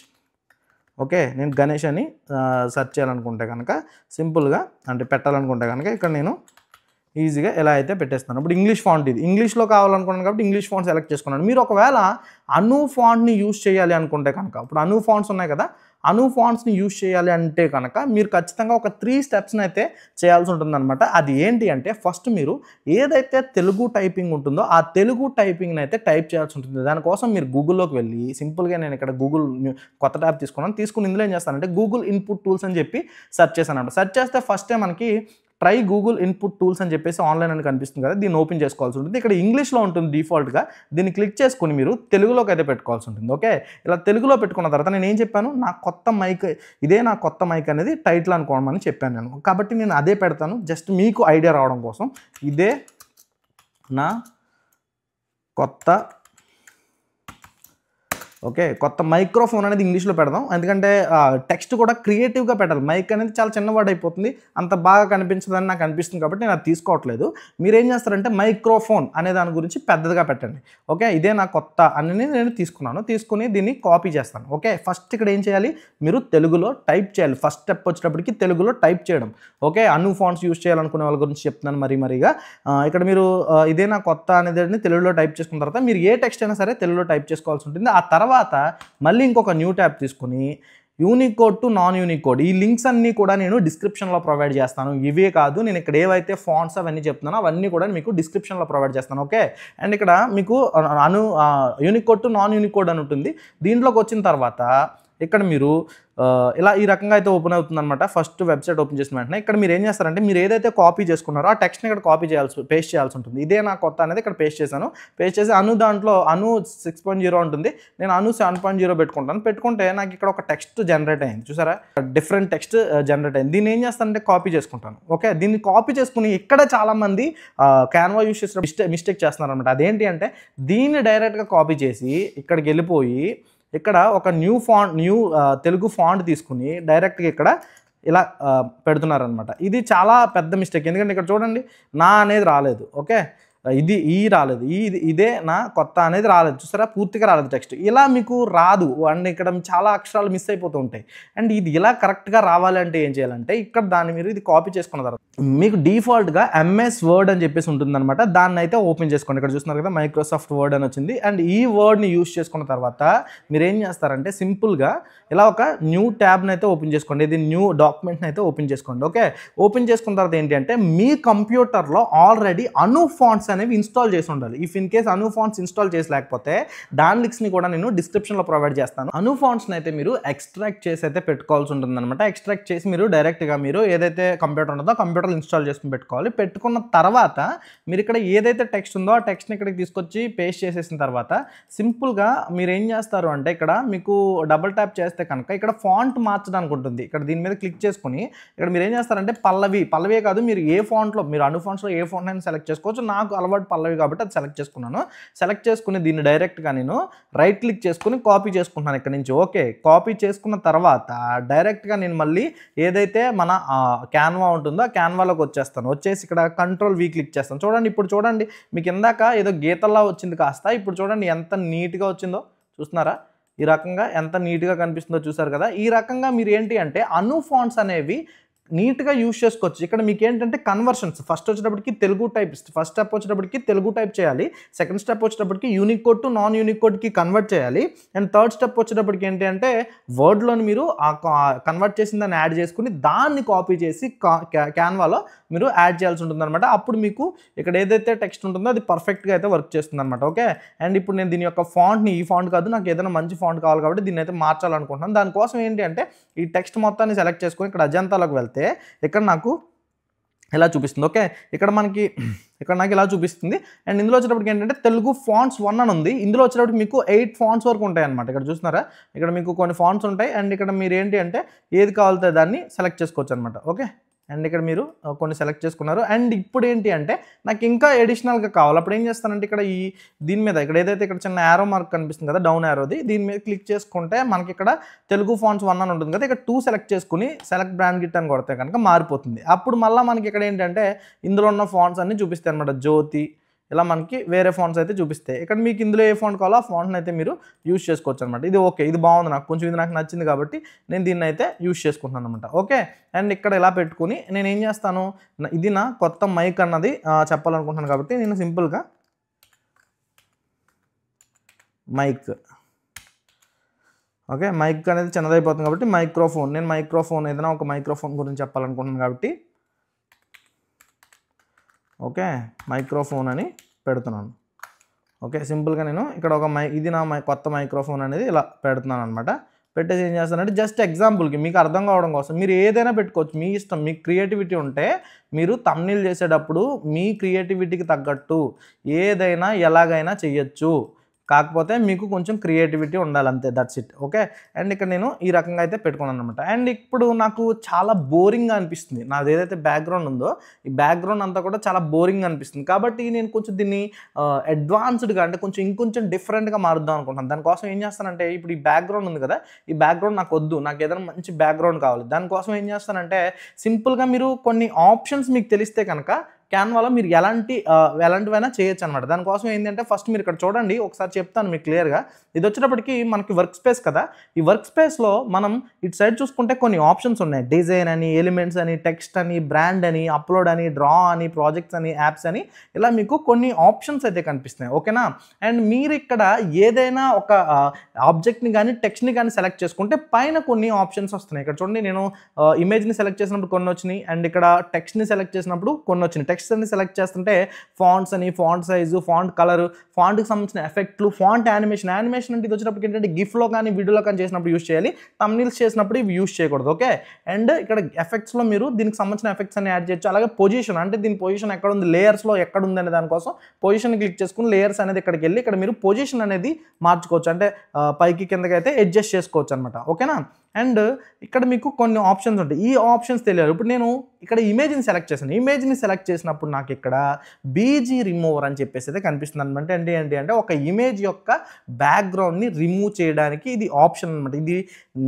ఓకే, నేను గణేష్ అని సెర్చ్ చేయాలనుకుంటే కనుక సింపుల్గా అంటే పెట్టాలనుకుంటే కనుక ఇక్కడ నేను ఈజీగా ఎలా అయితే పెట్టేస్తాను. ఇప్పుడు ఇంగ్లీష్ ఫాంట్ ఇది ఇంగ్లీష్లో కావాలనుకున్నాను కాబట్టి ఇంగ్లీష్ ఫాంట్ సెలెక్ట్ చేసుకున్నాను. మీరు ఒకవేళ అను ఫాంట్ని యూజ్ చేయాలి అనుకుంటే కనుక, ఇప్పుడు అను ఫాంట్స్ ఉన్నాయి కదా, అను ఫాంట్స్ని యూజ్ చేయాలి అంటే కనుక మీరు ఖచ్చితంగా ఒక 3 స్టెప్స్ని అయితే చేయాల్సి ఉంటుందన్నమాట. అది ఏంటి అంటే ఫస్ట్ మీరు ఏదైతే తెలుగు టైపింగ్ ఉంటుందో ఆ తెలుగు టైపింగ్ని అయితే టైప్ చేయాల్సి ఉంటుంది. దానికోసం మీరు గూగుల్లోకి వెళ్ళి సింపుల్గా నేను ఇక్కడ గూగుల్ కొత్త ట్యాబ్ తీసుకుని ఇందులో ఏం చేస్తానంటే గూగుల్ ఇన్పుట్ టూల్స్ అని చెప్పి సెర్చ్ చేశాను. సెర్చ్ చేస్తే ఫస్టే మనకి ట్రై గూగుల్ ఇన్పుట్ టూల్స్ అని చెప్పేసి ఆన్లైన్ అని కనిపిస్తుంది కదా, దీన్ని ఓపెన్ చేసుకోవాల్సి ఉంటుంది. ఇక్కడ ఇంగ్లీష్లో ఉంటుంది డిఫాల్ట్గా, దీన్ని క్లిక్ చేసుకుని మీరు తెలుగులోకి అయితే పెట్టుకోవాల్సి ఉంటుంది. ఓకే, ఇలా తెలుగులో పెట్టుకున్న తర్వాత నేను ఏం చెప్పాను, నా కొత్త మైక్ ఇదే, నా కొత్త మైక్ అనేది టైటిల్ అనుకోమని చెప్పాను నేను. కాబట్టి నేను అదే పెడతాను, జస్ట్ మీకు ఐడియా రావడం కోసం. ఇదే నా కొత్త కొత్త మైక్రోఫోన్ అనేది ఇంగ్లీష్లో పెడదాం, ఎందుకంటే టెక్స్ట్ కూడా క్రియేటివ్గా పెట్టాలి. మైక్ అనేది చాలా చిన్న వర్డ్ అయిపోతుంది, అంత బాగా కనిపించదని నాకు అనిపిస్తుంది, కాబట్టి నేను అది తీసుకోవట్లేదు. మీరేం చేస్తారంటే మైక్రోఫోన్ అనే దాని గురించి పెద్దదిగా పెట్టండి. ఓకే, ఇదే నా కొత్త అని నేను తీసుకుని దీన్ని కాపీ చేస్తాను. ఓకే, ఫస్ట్ ఇక్కడ ఏం చేయాలి, మీరు తెలుగులో టైప్ చేయాలి. ఫస్ట్ స్టెప్ వచ్చేటప్పటికి తెలుగులో టైప్ చేయడం. ఓకే, అను ఫాంట్స్ యూజ్ చేయాలనుకునే వాళ్ళ గురించి చెప్తున్నాను మరీగా. ఇక్కడ మీరు ఇదే నా కొత్త అనేది తెలుగులో టైప్ చేసుకున్న తర్వాత మీరు ఏ టెక్స్ట్ అయినా సరే తెలుగులో టైప్ చేసుకోవాల్సి ఉంటుంది. ఆ తర్వాత మళ్ళీ ఇంకొక న్యూ ట్యాబ్ తీసుకుని యూనికోడ్ టు నాన్ యూనికోడ్, ఈ లింక్స్ అన్నీ కూడా నేను డిస్క్రిప్షన్లో ప్రొవైడ్ చేస్తాను. ఇవే కాదు, నేను ఇక్కడ ఏవైతే ఫాంట్స్ అవన్నీ చెప్తున్నానో అవన్నీ కూడా మీకు డిస్క్రిప్షన్లో ప్రొవైడ్ చేస్తాను. ఓకే, అండ్ ఇక్కడ మీకు యూనికోడ్ టు నాన్ యూనికోడ్ అని ఉంటుంది. దీంట్లోకి వచ్చిన తర్వాత ఇక్కడ మీరు ఇలా ఈ రకంగా అయితే ఓపెన్ అవుతుందన్నమాట. ఫస్ట్ వెబ్సైట్ ఓపెన్ చేసిన వెంటనే ఇక్కడ మీరు ఏం చేస్తారంటే, మీరు ఏదైతే కాపీ చేసుకున్నారో ఆ టెక్స్ట్ని ఇక్కడ పేస్ట్ చేయాల్సి ఉంటుంది. ఇదే నా కొత్త అనేది ఇక్కడ పేస్ట్ చేసి దాంట్లో అను 6.0 ఉంటుంది, నేను అను 7.0 పెట్టుకుంటే నాకు ఇక్కడ ఒక టెక్స్ట్ జనరేట్ అయింది. చూసారా, డిఫరెంట్ టెక్స్ట్ జనరేట్ అయింది. దీన్ని ఏం చేస్తానంటే కాపీ చేసుకుంటాను. ఓకే, దీన్ని కాపీ చేసుకుని ఇక్కడ చాలామంది క్యాన్వా యూస్ చేసిన మిస్టేక్ చేస్తున్నారు అనమాట. అదేంటి అంటే, దీన్ని డైరెక్ట్గా కాపీ చేసి ఇక్కడికి వెళ్ళిపోయి ఇక్కడ ఒక న్యూ తెలుగు ఫాంట్ తీసుకుని డైరెక్ట్గా ఇక్కడ ఇలా పెడుతున్నారనమాట. ఇది చాలా పెద్ద మిస్టేక్, ఎందుకంటే ఇక్కడ చూడండి, నా అనేది రాలేదు. ఓకే, రాలేదు, ఇదే నా కొత్త అనేది రాలేదు. చూసారా, పూర్తిగా రాలేదు టెక్స్ట్. ఇలా మీకు రాదు, అండ్ ఇక్కడ చాలా అక్షరాలు మిస్ అయిపోతూ ఉంటాయి. అండ్ ఇది ఇలా కరెక్ట్గా రావాలి అంటే ఏం చేయాలంటే, ఇక్కడ దాన్ని మీరు ఇది కాపీ చేసుకున్న తర్వాత మీకు డిఫాల్ట్గా ఎంఎస్ వర్డ్ అని చెప్పేసి ఉంటుందన్నమాట. దాన్ని అయితే ఓపెన్ చేసుకోండి. ఇక్కడ చూస్తున్నారు కదా, మైక్రోసాఫ్ట్ వర్డ్ అని వచ్చింది. అండ్ ఈ వర్డ్ని యూజ్ చేసుకున్న తర్వాత మీరు ఏం చేస్తారంటే, సింపుల్గా ఇలా ఒక న్యూ ట్యాబ్ని అయితే ఓపెన్ చేసుకోండి. ఇది న్యూ డాక్యుమెంట్ని అయితే ఓపెన్ చేసుకోండి. ఓకే, ఓపెన్ చేసుకున్న తర్వాత ఏంటి అంటే, మీ కంప్యూటర్లో ఆల్రెడీ అను ఫాంట్స్ అనేవి ఇన్స్టాల్ చేసి ఉండాలి. If in case Anu fonts install చేసి లేకపోతే దాని లింక్స్ని కూడా నేను డిస్క్రిప్షన్లో ప్రొవైడ్ చేస్తాను. అను ఫాంట్స్ని అయితే మీరు ఎక్స్ట్రాక్ట్ చేసి అయితే పెట్టుకోవాల్సి ఉంటుంది అనమాట. ఎక్స్ట్రాక్ట్ చేసి మీరు డైరెక్ట్గా మీరు ఏదైతే కంప్యూటర్ ఉంటుందో కంప్యూటర్ ఇన్స్టాల్ చేసుకుని పెట్టుకోవాలి. పెట్టుకున్న తర్వాత మీరు ఇక్కడ ఏదైతే టెక్స్ట్ ఉందో ఆ టెక్స్ట్ని ఇక్కడికి తీసుకొచ్చి పేస్ట్ చేసేసిన తర్వాత సింపుల్గా మీరు ఏం చేస్తారు అంటే, ఇక్కడ మీకు డబుల్ ట్యాప్ చేస్తే కనుక ఇక్కడ ఫాంట్ మార్చడానికి ఉంటుంది. ఇక్కడ దీని మీద క్లిక్ చేసుకుని ఇక్కడ మీరు ఏం చేస్తారంటే, పల్లవే కాదు, మీరు ఏ ఫాంట్లో, మీరు అను ఫాంట్స్లో ఏ ఫాంట్ అయినా సెలెక్ట్ చేసుకోవచ్చు. నాకు అలవాటు పల్లవి కాబట్టి అది సెలెక్ట్ చేసుకున్నాను. సెలెక్ట్ చేసుకుని దీన్ని డైరెక్ట్గా నేను రైట్ క్లిక్ చేసుకుని కాపీ చేసుకుంటున్నాను ఇక్కడ నుంచి. ఓకే, కాపీ చేసుకున్న తర్వాత డైరెక్ట్గా నేను మళ్ళీ ఏదైతే మన క్యాన్వా ఉంటుందో ఆ క్యాన్వాలోకి వచ్చేసి ఇక్కడ కంట్రోల్-V క్లిక్ చేస్తాను. చూడండి, ఇప్పుడు చూడండి, మీకు ఇందాక ఏదో గీతల్లా వచ్చింది కాస్త, ఇప్పుడు చూడండి ఎంత నీట్గా వచ్చిందో. చూస్తున్నారా, ఈ రకంగా ఎంత నీట్గా కనిపిస్తుందో చూసారు కదా. ఈ రకంగా మీరు ఏంటి అంటే అను ఫాంట్స్ అనేవి నీట్గా యూజ్ చేసుకోవచ్చు. ఇక్కడ మీకు ఏంటంటే కన్వర్షన్స్, ఫస్ట్ వచ్చేటప్పటికి తెలుగు టైప్, ఫస్ట్ స్టెప్ వచ్చేటప్పటికి తెలుగు టైప్ చేయాలి, సెకండ్ స్టెప్ వచ్చేటప్పటికి యూనికోడ్ టు నాన్ యూనికోడ్కి కన్వర్ట్ చేయాలి, అండ్ థర్డ్ స్టెప్ వచ్చేటప్పటికి ఏంటి అంటే వర్డ్లోని మీరు కన్వర్ట్ చేసిన దాన్ని యాడ్ చేసుకుని దాన్ని కాపీ చేసి క్యాన్వాలో మీరు యాడ్ చేయాల్సి ఉంటుంది అనమాట. అప్పుడు మీకు ఇక్కడ ఏదైతే టెక్స్ట్ ఉంటుందో అది పర్ఫెక్ట్గా అయితే వర్క్ చేస్తుంది అనమాట. ఓకే, అండ్ ఇప్పుడు నేను దీని యొక్క ఫాంట్ని, ఈ ఫాంట్ కాదు, నాకు ఏదైనా మంచి ఫాంట్ కావాలి కాబట్టి దీన్ని అయితే మార్చాలనుకుంటున్నాను. దానికోసం ఏంటి అంటే, ఈ టెక్స్ట్ మొత్తాన్ని సెలెక్ట్ చేసుకొని ఇక్కడ అజంతాలోకి వెళ్తే ఇక్కడ నాకు ఇలా చూపిస్తుంది. ఓకే, ఇక్కడ నాకు ఇలా చూపిస్తుంది. అండ్ ఇందులో వచ్చేటప్పటికి ఏంటంటే తెలుగు ఫాంట్స్ 1 అని ఉంది. ఇందులో వచ్చేటప్పటికి మీకు 8 ఫాంట్స్ వరకు ఉంటాయి అనమాట. ఇక్కడ చూస్తున్నారా, ఇక్కడ మీకు కొన్ని ఫాంట్స్ ఉంటాయి. అండ్ ఇక్కడ మీరు ఏంటి అంటే ఏది కావాలితే దాన్ని సెలెక్ట్ చేసుకోవచ్చు అనమాట. ఓకే, అండ్ ఇక్కడ మీరు కొన్ని సెలెక్ట్ చేసుకున్నారు. అండ్ ఇప్పుడు ఏంటి అంటే నాకు ఇంకా అడిషనల్గా కావాలి. అప్పుడు ఏం చేస్తానంటే ఇక్కడ దీని మీద ఇక్కడ ఏదైతే ఇక్కడ చిన్న యారో మార్క్ కనిపిస్తుంది కదా, డౌన్ యారోది, దీని మీద క్లిక్ చేసుకుంటే మనకి ఇక్కడ తెలుగు ఫాంట్స్ 1 అని ఉంటుంది కదా, ఇక్కడ 2 సెలెక్ట్ చేసుకుని సెలెక్ట్ బ్రాండ్ గిట్ అని కొడితే కనుక మారిపోతుంది. అప్పుడు మళ్ళీ మనకి ఇక్కడ ఏంటంటే ఇందులో ఉన్న ఫాంట్స్ అన్ని చూపిస్తాయి అనమాట. జ్యోతి, ఇలా మనకి వేరే ఫాంట్స్ అయితే చూపిస్తాయి. ఇక్కడ మీకు ఇందులో ఏ ఫాంట్ కావాలో ఆ ఫాంట్ని అయితే మీరు యూజ్ చేసుకోవచ్చు అనమాట. ఇది ఓకే, ఇది బాగుంది, నాకు కొంచెం ఇది నాకు నచ్చింది కాబట్టి నేను దీన్ని అయితే యూజ్ చేసుకుంటున్నాను అనమాట. ఓకే, అండ్ ఇక్కడ ఇలా పెట్టుకుని నేను ఏం చేస్తాను, ఇది నా కొత్త మైక్ అన్నది చెప్పాలనుకుంటున్నాను కాబట్టి నేను సింపుల్గా మైక్, ఓకే, మైక్ అనేది చిన్నదైపోతుంది కాబట్టి మైక్రోఫోన్, నేను మైక్రోఫోన్ ఏదైనా ఒక మైక్రోఫోన్ గురించి చెప్పాలనుకుంటున్నాను కాబట్టి ఓకే మైక్రోఫోన్ అని పెడుతున్నాను. ఓకే, సింపుల్గా నేను ఇక్కడ ఒక ఇది నా కొత్త మైక్రోఫోన్ అనేది ఇలా పెడుతున్నాను అనమాట. పెట్టేసి ఏం చేస్తానంటే జస్ట్ ఎగ్జాంపుల్కి మీకు అర్థం కావడం కోసం మీరు ఏదైనా పెట్టుకోవచ్చు, మీ ఇష్టం. మీకు క్రియేటివిటీ ఉంటే మీరు థంబ్నెయిల్ చేసేటప్పుడు మీ క్రియేటివిటీకి తగ్గట్టు ఏదైనా ఎలాగైనా చెయ్యొచ్చు. కాకపోతే మీకు కొంచెం క్రియేటివిటీ ఉండాలి అంతే, దట్స్ ఇట్. ఓకే, అండ్ ఇక్కడ నేను ఈ రకంగా అయితే పెట్టుకున్నాను అనమాట. అండ్ ఇప్పుడు నాకు చాలా బోరింగ్గా అనిపిస్తుంది, నాది ఏదైతే బ్యాక్గ్రౌండ్ ఉందో ఈ బ్యాక్గ్రౌండ్ అంతా కూడా చాలా బోరింగ్గా అనిపిస్తుంది. కాబట్టి నేను కొంచెం దీన్ని అడ్వాన్స్డ్గా అంటే కొంచెం ఇంకొంచెం డిఫరెంట్గా మారుద్దాం అనుకుంటున్నాను. దానికోసం ఏం చేస్తానంటే ఇప్పుడు ఈ బ్యాక్గ్రౌండ్ ఉంది కదా, ఈ బ్యాక్గ్రౌండ్ నాకు వద్దు, నాకు ఏదైనా మంచి బ్యాక్గ్రౌండ్ కావాలి. దానికోసం ఏం చేస్తానంటే సింపుల్గా మీరు కొన్ని ఆప్షన్స్ మీకు తెలిస్తే కనుక క్యాన్వాలో మీరు ఎలాంటివైనా చేయొచ్చు అనమాట. దానికోసం ఏంటంటే ఫస్ట్ మీరు ఇక్కడ చూడండి, ఒకసారి చెప్తాను మీకు క్లియర్గా. ఇది వచ్చేటప్పటికి మనకి వర్క్ స్పేస్ కదా, ఈ వర్క్ స్పేస్లో మనం ఇటు సైడ్ చూసుకుంటే కొన్ని ఆప్షన్స్ ఉన్నాయి. డిజైన్ అని, ఎలిమెంట్స్ అని, టెక్స్ట్ అని, బ్రాండ్ అని, అప్లోడ్ అని, డ్రా అని, ప్రాజెక్ట్స్ అని, యాప్స్ అని, ఇలా మీకు కొన్ని ఆప్షన్స్ అయితే కనిపిస్తున్నాయి. ఓకేనా, అండ్ మీరు ఇక్కడ ఏదైనా ఒక ఆబ్జెక్ట్ని కానీ టెక్స్ట్ని కానీ సెలెక్ట్ చేసుకుంటే పైన కొన్ని ఆప్షన్స్ వస్తున్నాయి. ఇక్కడ చూడండి, నేను ఇమేజ్ని సెలెక్ట్ చేసినప్పుడు కొన్ని వచ్చినాయి, అండ్ ఇక్కడ టెక్స్ట్ని సెలెక్ట్ చేసినప్పుడు కొన్ని వచ్చినాయి. టెక్స్ట్ అని సెలెక్ట్ చేస్తుంటే ఫాంట్స్ అని, ఫాంట్ సైజు, ఫాంట్ కలర్, ఫాంట్కి సంబంధించిన ఎఫెక్ట్లు, ఫాంట్ యానిమేషన్ అంటే ఇది వచ్చేటప్పటికి ఏంటంటే గిఫ్లో కానీ వీడియోలో కానీ చేసినప్పుడు యూస్ చేయాలి, థంబ్నెయిల్స్ చేసినప్పుడు ఇవి యూస్ చేయకూడదు. ఓకే, అండ్ ఇక్కడ ఎఫెక్ట్స్లో మీరు దీనికి సంబంధించిన ఎఫెక్ట్స్ అని యాడ్ చేయొచ్చు. అలాగే పొజిషన్ అంటే దీని పొజిషన్ ఎక్కడ ఉంది, లేయర్స్లో ఎక్కడ ఉంది అనే దానికోసం పొజిషన్ క్లిక్ చేసుకుని లేయర్స్ అనేది ఇక్కడికి వెళ్ళి ఇక్కడ మీరు పొజిషన్ అనేది మార్చుకోవచ్చు, అంటే పైకి కిందకి అయితే అడ్జస్ట్ చేసుకోవచ్చు అనమాట. ఓకేనా, అండ్ ఇక్కడ మీకు కొన్ని ఆప్షన్స్ ఉంటాయి. ఈ ఆప్షన్స్ తెలియాలి. ఇప్పుడు నేను ఇక్కడ ఇమేజ్ని సెలెక్ట్ చేశాను. ఇమేజ్ని సెలెక్ట్ చేసినప్పుడు నాకు ఇక్కడ బీజీ రిమూవర్ అని చెప్పేసి అయితే కనిపిస్తుంది అనమాట. ఏంటి అంటే ఒక ఇమేజ్ యొక్క బ్యాక్గ్రౌండ్ని రిమూవ్ చేయడానికి ఇది ఆప్షన్ అనమాట. ఇది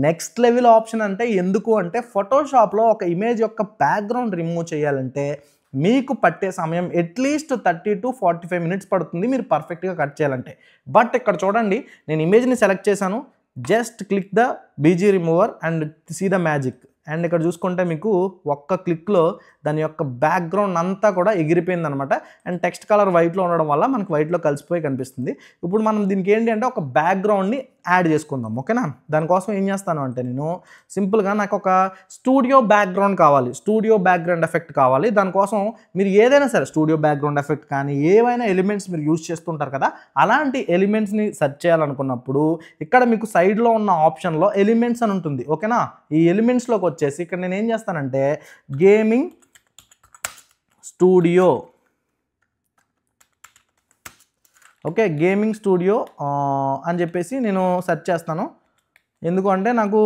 నెక్స్ట్ లెవెల్ ఆప్షన్. అంటే ఎందుకు అంటే ఫోటోషాప్లో ఒక ఇమేజ్ యొక్క బ్యాక్గ్రౌండ్ రిమూవ్ చేయాలంటే మీకు పట్టే సమయం అట్లీస్ట్ 30 to 45 minutes పడుతుంది, మీరు పర్ఫెక్ట్గా కట్ చేయాలంటే. బట్ ఇక్కడ చూడండి, నేను ఇమేజ్ని సెలెక్ట్ చేశాను, just click the BG remover and see the magic. And ఇక్కడ చూసుకుంటే మీకు ఒక్క క్లిక్లో దాని యొక్క బ్యాక్గ్రౌండ్ అంతా కూడా ఎగిరిపోయింది అనమాట. అండ్ టెక్స్ట్ కలర్ వైట్లో ఉండడం వల్ల మనకు వైట్లో కలిసిపోయి కనిపిస్తుంది. ఇప్పుడు మనం దీనికి ఏంటి అంటే ఒక బ్యాక్గ్రౌండ్ని యాడ్ చేసుకుందాం. ఓకేనా, దానికోసం ఏం చేస్తాను అంటే నేను సింపుల్గా నాకు ఒక స్టూడియో బ్యాక్గ్రౌండ్ కావాలి, స్టూడియో బ్యాక్గ్రౌండ్ ఎఫెక్ట్ కావాలి. దానికోసం మీరు ఏదైనా సరే స్టూడియో బ్యాక్గ్రౌండ్ ఎఫెక్ట్ కానీ ఏవైనా ఎలిమెంట్స్ మీరు యూజ్ చేస్తుంటారు కదా, అలాంటి ఎలిమెంట్స్ని సెర్చ్ చేయాలనుకున్నప్పుడు ఇక్కడ మీకు సైడ్లో ఉన్న ఆప్షన్లో ఎలిమెంట్స్ అని ఉంటుంది. ఓకేనా, ఈ ఎలిమెంట్స్లోకి వచ్చేసి ఇక్కడ నేను ఏం చేస్తానంటే gaming studio, okay, gaming studio అని చెప్పేసి నేను సెర్చ్ చేస్తాను. ఎందుకంటే నాకు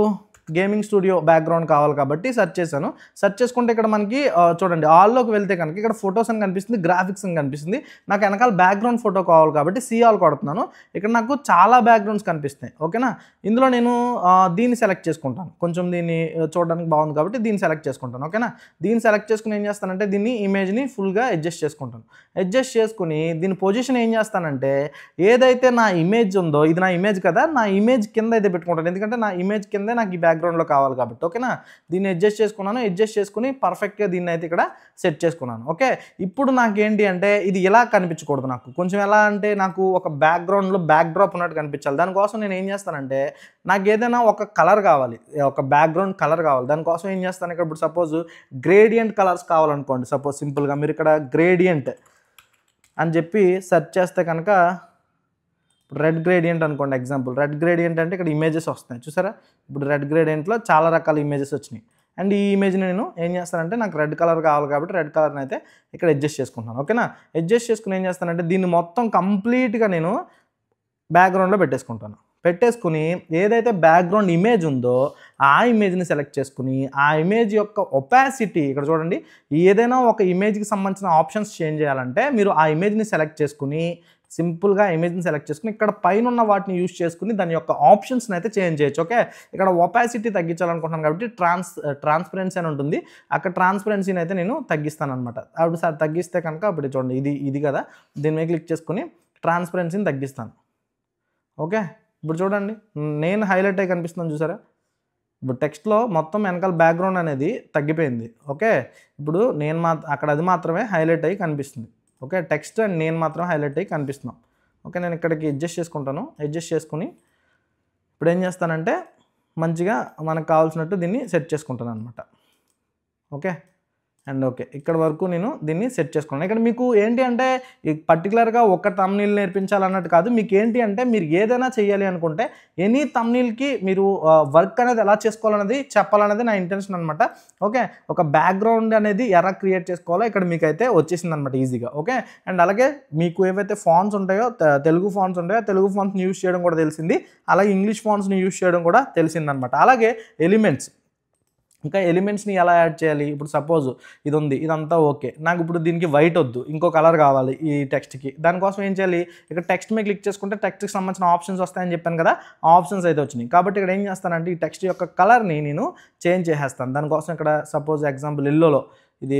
గేమింగ్ స్టూడియో బ్యాక్గ్రౌండ్ కావాలి కాబట్టి సెర్చ్ చేశాను. సెర్చ్ చేసుకుంటే ఇక్కడ మనకి చూడండి ఆల్లోకి వెళ్తే కనుక ఇక్కడ ఫొటోస్ అని కనిపిస్తుంది, గ్రాఫిక్స్ అని కనిపిస్తుంది. నాకు వెనకాల బ్యాక్గ్రౌండ్ ఫోటో కావాలి కాబట్టి సి ఆల్ కొడుతున్నాను. ఇక్కడ నాకు చాలా బ్యాక్గ్రౌండ్స్ కనిపిస్తాయి. ఓకేనా, ఇందులో నేను దీన్ని సెలెక్ట్ చేసుకుంటాను. కొంచెం దీన్ని చూడడానికి బాగుంది కాబట్టి దీన్ని సెలెక్ట్ చేసుకుంటాను. ఓకేనా, దీన్ని సెలెక్ట్ చేసుకుని ఏం చేస్తానంటే దీన్ని ఇమేజ్ని ఫుల్గా అడ్జస్ట్ చేసుకుంటాను. అడ్జస్ట్ చేసుకుని దీని పొజిషన్ ఏం చేస్తానంటే ఏదైతే నా ఇమేజ్ ఉందో, ఇది నా ఇమేజ్ కదా, నా ఇమేజ్ కింద అయితే పెట్టుకుంటాను. ఎందుకంటే నా ఇమేజ్ కిందే నాకు ఈ బ్యాక్గ్రౌండ్లో కావాలి కాబట్టి. ఓకేనా, దీన్ని అడ్జస్ట్ చేసుకున్నాను. అడ్జస్ట్ చేసుకుని పర్ఫెక్ట్గా దీన్ని అయితే ఇక్కడ సెట్ చేసుకున్నాను. ఓకే, ఇప్పుడు నాకేంటి అంటే ఇది ఇలా కనిపించకూడదు, నాకు కొంచెం ఎలా అంటే నాకు ఒక బ్యాక్గ్రౌండ్లో బ్యాక్ డ్రాప్ ఉన్నట్టు కనిపించాలి. దానికోసం నేను ఏం చేస్తానంటే నాకు ఏదైనా ఒక కలర్ కావాలి, ఒక బ్యాక్గ్రౌండ్ కలర్ కావాలి. దానికోసం ఏం చేస్తాను, ఇక్కడ ఇప్పుడు సపోజ్ గ్రేడియంట్ కలర్స్ కావాలనుకోండి. సపోజ్ సింపుల్గా మీరు ఇక్కడ గ్రేడియంట్ అని చెప్పి సెర్చ్ చేస్తే కనుక రెడ్ గ్రేడియంట్ అనుకోండి ఎగ్జాంపుల్. రెడ్ గ్రేడియంట్ అంటే ఇక్కడ ఇమేజెస్ వస్తాయి చూసారా. ఇప్పుడు రెడ్ గ్రేడియంట్లో చాలా రకాల ఇమేజెస్ వచ్చినాయి. అండ్ ఈ ఇమేజ్ని నేను ఏం చేస్తానంటే నాకు రెడ్ కలర్ కావాలి కాబట్టి రెడ్ కలర్ని అయితే ఇక్కడ అడ్జస్ట్ చేసుకుంటాను. ఓకేనా, అడ్జస్ట్ చేసుకుని ఏం చేస్తానంటే దీన్ని మొత్తం కంప్లీట్గా నేను బ్యాక్గ్రౌండ్లో పెట్టేసుకుంటాను. పెట్టేసుకుని ఏదైతే బ్యాక్గ్రౌండ్ ఇమేజ్ ఉందో ఆ ఇమేజ్ని సెలెక్ట్ చేసుకుని ఆ ఇమేజ్ యొక్క ఒపాసిటీ ఇక్కడ చూడండి, ఏదైనా ఒక ఇమేజ్కి సంబంధించిన ఆప్షన్స్ చేంజ్ చేయాలంటే మీరు ఆ ఇమేజ్ని సెలెక్ట్ చేసుకుని సింపుల్గా ఇమేజ్ని సెలెక్ట్ చేసుకుని ఇక్కడ పైన ఉన్న వాటిని యూజ్ చేసుకుని దాని యొక్క ఆప్షన్స్ని అయితే చేంజ్ చేయొచ్చు. ఓకే, ఇక్కడ ఒపాసిటీ తగ్గించాలనుకుంటున్నాను కాబట్టి ట్రాన్స్పరెన్సీ అని ఉంటుంది, అక్కడ ట్రాన్స్పరెన్సీని అయితే నేను తగ్గిస్తాను అనమాట. అప్పుడు సార్ తగ్గిస్తే కనుక అప్పుడు చూడండి ఇది కదా, దీని మీద క్లిక్ చేసుకుని ట్రాన్స్పరెన్సీని తగ్గిస్తాను. ఓకే, ఇప్పుడు చూడండి నేను హైలైట్ అయ్యి కనిపిస్తున్నాను చూసారా. ఇప్పుడు టెక్స్ట్లో మొత్తం వెనకాల బ్యాక్గ్రౌండ్ అనేది తగ్గిపోయింది. ఓకే, ఇప్పుడు నేను అక్కడ అది మాత్రమే హైలైట్ అయ్యి కనిపిస్తుంది. ఓకే, టెక్స్ట్ అండ్ నేను మాత్రం హైలైట్ అయ్యి కనిపిస్తున్నాం. ఓకే, నేను ఇక్కడికి అడ్జస్ట్ చేసుకుంటాను. అడ్జస్ట్ చేసుకుని ఇప్పుడు ఏం చేస్తానంటే మంచిగా మనకు కావాల్సినట్టు దీన్ని సెట్ చేసుకుంటాను అనమాట. ఓకే, అండ్ ఓకే ఇక్కడ వరకు నేను దీన్ని సెట్ చేసుకున్నాను. ఇక్కడ మీకు ఏంటి అంటే పర్టికులర్గా ఒక థంబ్నెయిల్ నేర్పించాలన్నట్టు కాదు, మీకు ఏంటి అంటే మీరు ఏదైనా చేయాలి అనుకుంటే ఎనీ థంబ్నెయిల్కి మీరు వర్క్ అనేది ఎలా చేసుకోవాలనేది చెప్పాలనేది నా ఇంటెన్షన్ అనమాట. ఓకే, ఒక బ్యాక్గ్రౌండ్ అనేది ఎలా క్రియేట్ చేసుకోవాలో ఇక్కడ మీకు అయితే వచ్చేసింది అనమాట ఈజీగా. ఓకే, అండ్ అలాగే మీకు ఏవైతే ఫాంట్స్ ఉంటాయో తెలుగు ఫాంట్స్ ఉంటాయో తెలుగు ఫాంట్స్ని యూజ్ చేయడం కూడా తెలిసింది, అలాగే ఇంగ్లీష్ ఫాంట్స్ని యూజ్ చేయడం కూడా తెలిసిందనమాట. అలాగే ఎలిమెంట్స్, ఇంకా ఎలిమెంట్స్ని ఎలా యాడ్ చేయాలి. ఇప్పుడు సపోజ్ ఇది ఉంది, ఇదంతా ఓకే, నాకు ఇప్పుడు దీనికి వైట్ వద్దు, ఇంకో కలర్ కావాలి ఈ టెక్స్ట్కి. దానికోసం ఏం చేయాలి, ఇక్కడ టెక్స్ట్ మీద క్లిక్ చేసుకుంటే టెక్స్ట్కి సంబంధించిన ఆప్షన్స్ వస్తాయని చెప్పాను కదా, ఆ ఆప్షన్స్ అయితే వచ్చినాయి. కాబట్టి ఇక్కడ ఏం చేస్తానంటే ఈ టెక్స్ట్ యొక్క కలర్ని నేను చేంజ్ చేసేస్తాను. దానికోసం ఇక్కడ సపోజ్ ఎగ్జాంపుల్ ఎల్లోలో, ఇది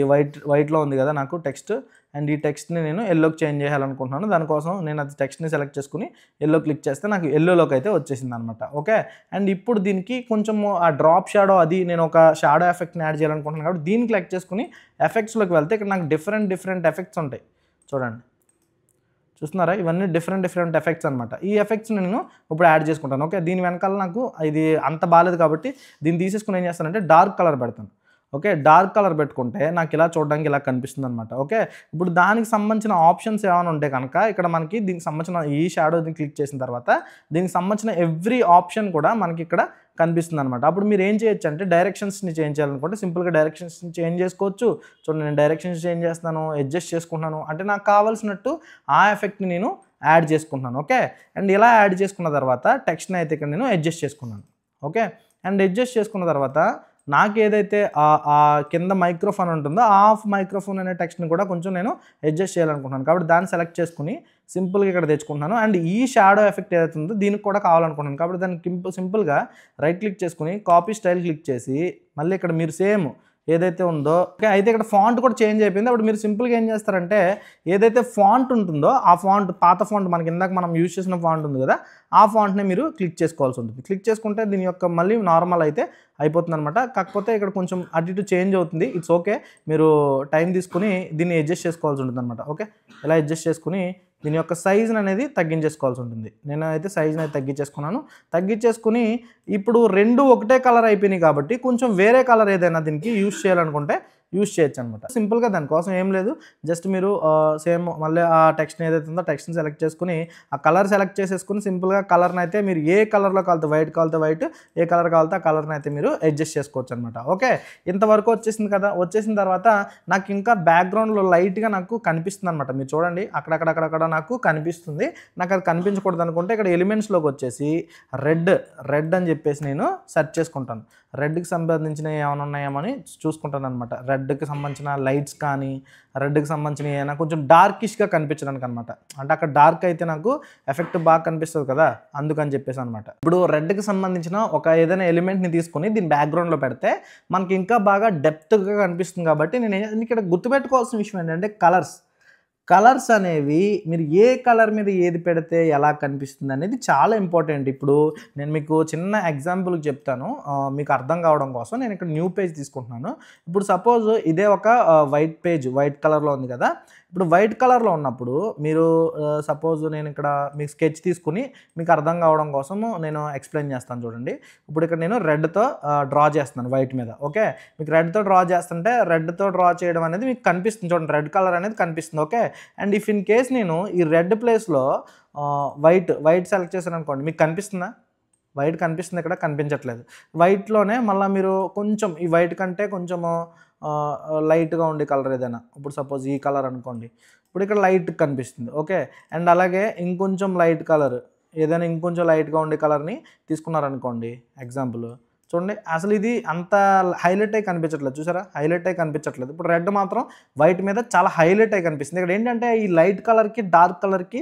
వైట్లో ఉంది కదా నాకు టెక్స్ట్, అండ్ ఈ టెక్స్ట్ని నేను ఎల్లోకి చేంజ్ చేయాలనుకుంటున్నాను. దానికోసం నేను అది టెక్స్ట్ని సెలెక్ట్ చేసుకుని ఎల్లో క్లిక్ చేస్తే నాకు ఎల్లోలోకి అయితే వచ్చేసింది అనమాట. ఓకే, అండ్ ఇప్పుడు దీనికి కొంచెం ఆ డ్రాప్ షాడో, అది నేను ఒక షాడో ఎఫెక్ట్ని యాడ్ చేయాలనుకుంటున్నాను కాబట్టి దీన్ని క్లిక్ చేసుకుని ఎఫెక్ట్స్లోకి వెళ్తే ఇక్కడ నాకు డిఫరెంట్ ఎఫెక్ట్స్ ఉంటాయి. చూడండి, చూస్తున్నారా, ఇవన్నీ డిఫరెంట్ ఎఫెక్ట్స్ అనమాట. ఈ ఎఫెక్ట్స్ని నేను ఇప్పుడు యాడ్ చేసుకుంటాను. ఓకే, దీని వెనకాల నాకు ఇది అంత బాగాలేదు కాబట్టి దీన్ని తీసేసుకుని ఏం చేస్తానంటే డార్క్ కలర్ పెడతాను. ఓకే, డార్క్ కలర్ పెట్టుకుంటే నాకు ఇలా చూడడానికి ఇలా కనిపిస్తుంది అనమాట. ఓకే, ఇప్పుడు దానికి సంబంధించిన ఆప్షన్స్ ఏమైనా ఉంటే కనుక ఇక్కడ మనకి దీనికి సంబంధించిన ఈ షాడోని క్లిక్ చేసిన తర్వాత దీనికి సంబంధించిన ఎవ్రీ ఆప్షన్ కూడా మనకి ఇక్కడ కనిపిస్తుంది అనమాట. అప్పుడు మీరు ఏం చేయొచ్చు అంటే డైరెక్షన్స్ని చేంజ్ చేయాలనుకుంటే సింపుల్గా డైరెక్షన్స్ని చేంజ్ చేసుకోవచ్చు. చూడండి, నేను డైరెక్షన్స్ చేంజ్ చేస్తాను, అడ్జస్ట్ చేసుకుంటున్నాను, అంటే నాకు కావాల్సినట్టు ఆ ఎఫెక్ట్ని నేను యాడ్ చేసుకుంటున్నాను. ఓకే, అండ్ ఇలా యాడ్ చేసుకున్న తర్వాత టెక్స్ట్ని అయితే ఇక్కడ నేను అడ్జస్ట్ చేసుకున్నాను. ఓకే, అండ్ అడ్జస్ట్ చేసుకున్న తర్వాత నాకు ఏదైతే ఆ కింద మైక్రోఫోన్ ఉంటుందో ఆఫ్ మైక్రోఫోన్ అనే టెక్స్ట్ని కూడా కొంచెం నేను అడ్జస్ట్ చేయాలనుకుంటున్నాను. కాబట్టి దాన్ని సెలెక్ట్ చేసుకుని సింపుల్గా ఇక్కడ తెచ్చుకుంటున్నాను. అండ్ ఈ షాడో ఎఫెక్ట్ ఏదైతే ఉందో దీనికి కూడా కావాలనుకుంటున్నాను. కాబట్టి దాన్ని సింపుల్గా రైట్ క్లిక్ చేసుకుని కాపీ స్టైల్ క్లిక్ చేసి మళ్ళీ ఇక్కడ మీరు సేమ్ ఏదైతే ఉందో, ఓకే, అయితే ఇక్కడ ఫాంట్ కూడా చేంజ్ అయిపోయింది. అప్పుడు మీరు సింపుల్గా ఏం చేస్తారంటే ఏదైతే ఫాంట్ ఉంటుందో ఆ ఫాంట్, పాత ఫాంట్ మనకి ఇందాక మనం యూజ్ చేసిన ఫాంట్ ఉంది కదా, ఆ ఫాంట్ని మీరు క్లిక్ చేసుకోవాల్సి ఉంటుంది. క్లిక్ చేసుకుంటే దీని యొక్క మళ్ళీ నార్మల్ అయితే అయిపోతుంది అనమాట. కాకపోతే ఇక్కడ కొంచెం అటు ఇటు చేంజ్ అవుతుంది. ఇట్స్ ఓకే, మీరు టైం తీసుకుని దీన్ని అడ్జస్ట్ చేసుకోవాల్సి ఉంటుంది అనమాట. ఓకే, ఇలా అడ్జస్ట్ చేసుకుని దీని యొక్క సైజ్ని అనేది తగ్గించేసుకోవాల్సి ఉంటుంది. నేను అయితే సైజ్ని అయితే తగ్గించేసుకుని ఇప్పుడు రెండు ఒకటే కలర్ అయిపోయినాయి కాబట్టి కొంచెం వేరే కలర్ ఏదైనా దీనికి యూజ్ చేయాలనుకుంటే యూజ్ చేయొచ్చు అనమాట. సింపుల్గా దానికోసం ఏం లేదు, జస్ట్ మీరు సేమ్ మళ్ళీ ఆ టెక్స్ట్ని ఏదైతే ఉందో టెక్స్ట్ని సెలెక్ట్ చేసుకుని ఆ కలర్ సెలెక్ట్ చేసేసుకుని సింపుల్గా కలర్ని అయితే మీరు ఏ కలర్లో కావాలితే వైట్ కావాలితే వైట్, ఏ కలర్ కావాలితే ఆ కలర్ని అయితే మీరు అడ్జస్ట్ చేసుకోవచ్చు అనమాట. ఓకే, ఇంతవరకు వచ్చేసింది కదా. వచ్చేసిన తర్వాత నాకు ఇంకా బ్యాక్గ్రౌండ్లో లైట్గా నాకు కనిపిస్తుంది అనమాట. మీరు చూడండి, అక్కడక్కడ నాకు కనిపిస్తుంది. నాకు అది కనిపించకూడదు అనుకుంటే ఇక్కడ ఎలిమెంట్స్లోకి వచ్చేసి రెడ్ అని చెప్పేసి నేను సెర్చ్ చేసుకుంటాను. రెడ్కి సంబంధించిన ఏమైనా ఉన్నాయేమని చూసుకుంటాను అనమాట. రెడ్కి సంబంధించిన లైట్స్ కానీ రెడ్కి సంబంధించిన ఏమైనా కొంచెం డార్కిష్గా కనిపించడానికి అనమాట. అంటే అక్కడ డార్క్ అయితే నాకు ఎఫెక్ట్ బాగా కనిపిస్తుంది కదా, అందుకని చెప్పేసి అనమాట. ఇప్పుడు రెడ్కి సంబంధించిన ఒక ఏదైనా ఎలిమెంట్ని తీసుకుని దీని బ్యాక్గ్రౌండ్లో పెడితే మనకి ఇంకా బాగా డెప్త్గా కనిపిస్తుంది. కాబట్టి నేను ఇక్కడ గుర్తుపెట్టుకోవాల్సిన విషయం ఏంటంటే కలర్స్ అనేవి మీరు ఏ కలర్ మీద ఏది పెడితే ఎలా కనిపిస్తుంది అనేది చాలా ఇంపార్టెంట్. ఇప్పుడు నేను మీకు చిన్న ఎగ్జాంపుల్కి చెప్తాను మీకు అర్థం కావడం కోసం. నేను ఇక్కడ న్యూ పేజ్ తీసుకుంటున్నాను. ఇప్పుడు సపోజ్ ఇదే ఒక వైట్ పేజ్, వైట్ కలర్లో ఉంది కదా. ఇప్పుడు వైట్ కలర్లో ఉన్నప్పుడు మీరు సపోజ్ నేను ఇక్కడ మీకు స్కెచ్ తీసుకుని మీకు అర్థం కావడం కోసము నేను ఎక్స్ప్లెయిన్ చేస్తాను. చూడండి, ఇప్పుడు ఇక్కడ నేను రెడ్తో డ్రా చేస్తున్నాను వైట్ మీద. ఓకే, మీకు రెడ్తో డ్రా చేస్తుంటే రెడ్తో డ్రా చేయడం అనేది మీకు కనిపిస్తుంది. చూడండి, రెడ్ కలర్ అనేది కనిపిస్తుంది. Okay, and if in case నేను ఈ రెడ్ ప్లేస్లో వైట్ సెలెక్ట్ చేశాను అనుకోండి, మీకు కనిపిస్తుందా? వైట్ కనిపిస్తుంది, ఇక్కడ కనిపించట్లేదు. వైట్లోనే మళ్ళీ మీరు కొంచెం ఈ వైట్ కంటే కొంచెము లైట్గా ఉండే కలర్ ఏదైనా, ఇప్పుడు సపోజ్ ఈ కలర్ అనుకోండి, ఇప్పుడు ఇక్కడ లైట్ కనిపిస్తుంది. ఓకే, అండ్ అలాగే ఇంకొంచెం లైట్ కలర్ ఏదైనా ఇంకొంచెం లైట్గా ఉండే కలర్ని తీసుకున్నారనుకోండి ఎగ్జాంపుల్, చూడండి అసలు ఇది అంత హైలైట్ అయి కనిపించట్లేదు. చూసారా, హైలైట్ అయి కనిపించట్లేదు. ఇప్పుడు రెడ్ మాత్రం వైట్ మీద చాలా హైలైట్ అయి కనిపిస్తుంది. ఇక్కడ ఏంటంటే ఈ లైట్ కలర్కి డార్క్ కలర్కి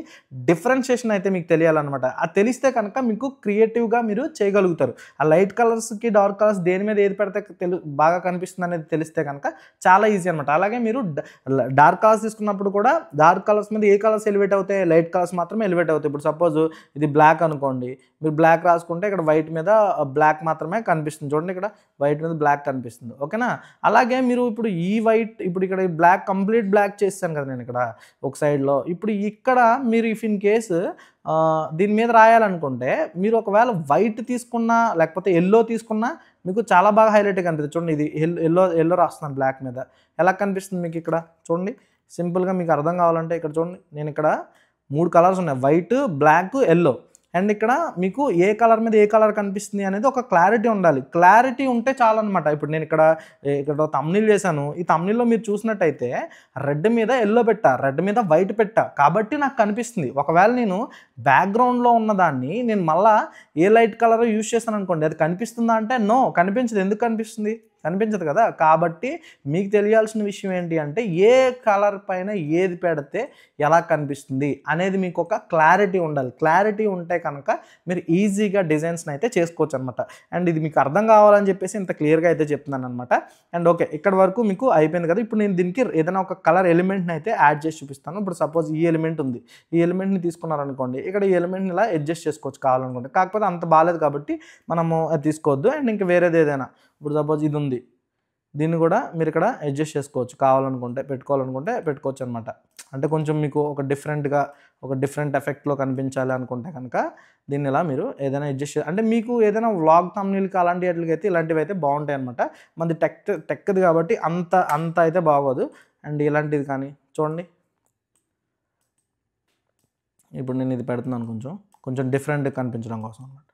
డిఫరెన్షియేషన్ అయితే మీకు తెలియాలన్నమాట. అది తెలిస్తే కనుక మీకు క్రియేటివ్గా మీరు చేయగలుగుతారు. ఆ లైట్ కలర్స్కి డార్క్ కలర్స్ దేని మీద ఏది పెడితే బాగా కనిపిస్తుంది అనేది తెలిస్తే కనుక చాలా ఈజీ అనమాట. అలాగే మీరు డార్క్ కలర్స్ తీసుకున్నప్పుడు కూడా డార్క్ కలర్స్ మీద ఏ కలర్స్ ఎలివేట్ అవుతాయి, లైట్ కలర్స్ మాత్రమే ఎలివేట్ అవుతాయి. ఇప్పుడు సపోజ్ ఇది బ్లాక్ అనుకోండి, మీరు బ్లాక్ రాసుకుంటే ఇక్కడ వైట్ మీద బ్లాక్ మాత్రమే కనిపిస్తుంది. చూడండి, ఇక్కడ వైట్ మీద బ్లాక్ కనిపిస్తుంది. ఓకేనా, అలాగే మీరు ఇప్పుడు ఈ వైట్, ఇప్పుడు ఇక్కడ ఈ బ్లాక్ కంప్లీట్ బ్లాక్ చేస్తాను కదా నేను ఇక్కడ ఒక సైడ్లో. ఇప్పుడు ఇక్కడ మీరు ఇఫ్ ఇన్ కేసు దీని మీద రాయాలనుకుంటే మీరు ఒకవేళ వైట్ తీసుకున్నా లేకపోతే ఎల్లో తీసుకున్నా మీకు చాలా బాగా హైలైట్ కనిపిస్తుంది. చూడండి ఇది ఎల్లో రాస్తున్నాను బ్లాక్ మీద. ఎలా కనిపిస్తుంది మీకు ఇక్కడ చూడండి. సింపుల్గా మీకు అర్థం కావాలంటే ఇక్కడ చూడండి, నేను ఇక్కడ 3 కలర్స్ ఉన్నాయి, వైట్, బ్లాక్, ఎల్లో. అండ్ ఇక్కడ మీకు ఏ కలర్ మీద ఏ కలర్ కనిపిస్తుంది అనేది ఒక క్లారిటీ ఉండాలి. క్లారిటీ ఉంటే చాలన్నమాట. ఇప్పుడు నేను ఇక్కడ థంబ్నెయిల్ చేశాను. ఈ థంబ్నెయిల్‌లో మీరు చూసినట్టయితే రెడ్ మీద ఎల్లో పెట్టా, రెడ్ మీద వైట్ పెట్టా, కాబట్టి నాకు కనిపిస్తుంది. ఒకవేళ నేను బ్యాక్గ్రౌండ్లో ఉన్నదాన్ని నేను మళ్ళా ఏ లైట్ కలర్ యూజ్ చేశాను అనుకోండి, అది కనిపిస్తుందా అంటే నో, కనిపించదు. ఎందుకు కనిపిస్తుంది? కనిపించదు కదా. కాబట్టి మీకు తెలియాల్సిన విషయం ఏంటి అంటే ఏ కలర్ పైన ఏది పెడితే ఎలా కనిపిస్తుంది అనేది మీకు ఒక క్లారిటీ ఉండాలి. క్లారిటీ ఉంటే కనుక మీరు ఈజీగా డిజైన్స్ని అయితే చేసుకోవచ్చు అనమాట. అండ్ ఇది మీకు అర్థం కావాలని చెప్పేసి ఇంత క్లియర్గా అయితే చెప్తున్నాను అనమాట. అండ్ ఓకే, ఇక్కడ వరకు మీకు అయిపోయింది కదా. ఇప్పుడు నేను దీనికి ఏదైనా ఒక కలర్ ఎలిమెంట్ని అయితే యాడ్ చేసి చూపిస్తాను. ఇప్పుడు సపోజ్ ఈ ఎలిమెంట్ ఉంది, ఈ ఎలిమెంట్ని తీసుకున్నారనుకోండి, ఇక్కడ ఈ ఎలిమెంట్ని ఇలా అడ్జస్ట్ చేసుకోవచ్చు కావాలనుకుంటే. కాకపోతే అంత బాగాలేదు కాబట్టి మనము అది తీసుకోవద్దు. అండ్ ఇంకా వేరేది ఏదైనా, ఇప్పుడు సపోజ్ ఇది ఉంది, దీన్ని కూడా మీరు ఇక్కడ అడ్జస్ట్ చేసుకోవచ్చు కావాలనుకుంటే, పెట్టుకోవచ్చు అనమాట. అంటే కొంచెం మీకు ఒక డిఫరెంట్ ఎఫెక్ట్లో కనిపించాలి అనుకుంటే కనుక దీన్ని ఇలా మీరు ఏదైనా అడ్జస్ట్ అంటే మీకు ఏదైనా వ్లాగ్ థంబ్నెయిల్కి అలాంటి వాటికైతే ఇలాంటివి అయితే బాగుంటాయి అనమాట. మనది టెక్ది కాబట్టి అంత అయితే బాగోదు. అండ్ ఇలాంటిది కానీ చూడండి, ఇప్పుడు నేను ఇది పెడుతున్నాను కొంచెం డిఫరెంట్గా కనిపించడం కోసం అనమాట.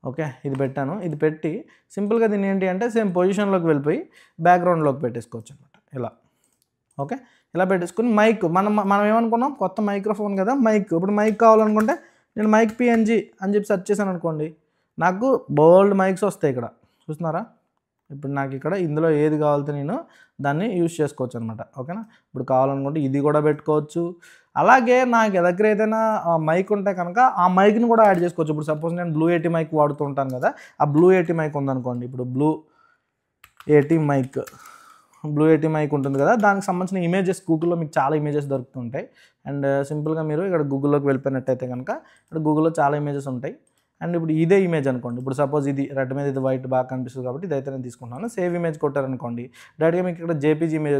ఓకే, ఇది పెట్టాను. ఇది పెట్టి సింపుల్గా దీన్ని ఏంటి అంటే సేమ్ పొజిషన్లోకి వెళ్ళిపోయి బ్యాక్గ్రౌండ్లోకి పెట్టేసుకోవచ్చు అనమాట ఇలా. ఓకే, ఇలా పెట్టేసుకుని మైక్ మనం ఏమనుకున్నాం, కొత్త మైక్రోఫోన్ కదా మైక్. ఇప్పుడు మైక్ కావాలనుకుంటే నేను మైక్ పిఎన్జీ అని చెప్పి సెర్చ్ చేశాను అనుకోండి, నాకు బోల్డ్ మైక్స్ వస్తాయి ఇక్కడ, చూస్తున్నారా. ఇప్పుడు నాకు ఇక్కడ ఇందులో ఏది కావాలితే నేను దాన్ని యూజ్ చేసుకోవచ్చు అనమాట. ఓకేనా, ఇప్పుడు కావాలనుకుంటే ఇది కూడా పెట్టుకోవచ్చు. అలాగే నాకు దగ్గర ఏదైనా మైక్ ఉంటే కనుక ఆ మైక్ని కూడా యాడ్ చేసుకోవచ్చు. ఇప్పుడు సపోజ్ నేను బ్లూ 80 మైక్ వాడుతూ ఉంటాను కదా, ఆ బ్లూ 80 మైక్ ఉందనుకోండి, ఇప్పుడు బ్లూ 80 మైక్ ఉంటుంది కదా, దానికి సంబంధించిన ఇమేజెస్ గూగుల్లో మీకు చాలా ఇమేజెస్ దొరుకుతుంటాయి. అండ్ సింపుల్గా మీరు ఇక్కడ గూగుల్లోకి వెళ్ళిపోయినట్టయితే కనుక ఇక్కడ గూగుల్లో చాలా ఇమేజెస్ ఉంటాయి. అండ్ ఇప్పుడు ఇదే ఇమేజ్ అనుకోండి, ఇప్పుడు సపోజ్ ఇది రెడ్ మీద ఇది వైట్ బాగా కనిపిస్తుంది కాబట్టి ఇదైతే నేను తీసుకుంటాను. సేవ్ ఇమేజ్ కొట్టారనుకోండి, డైరెక్ట్గా మీకు ఇక్కడ జేపీజీ ఇమేజ్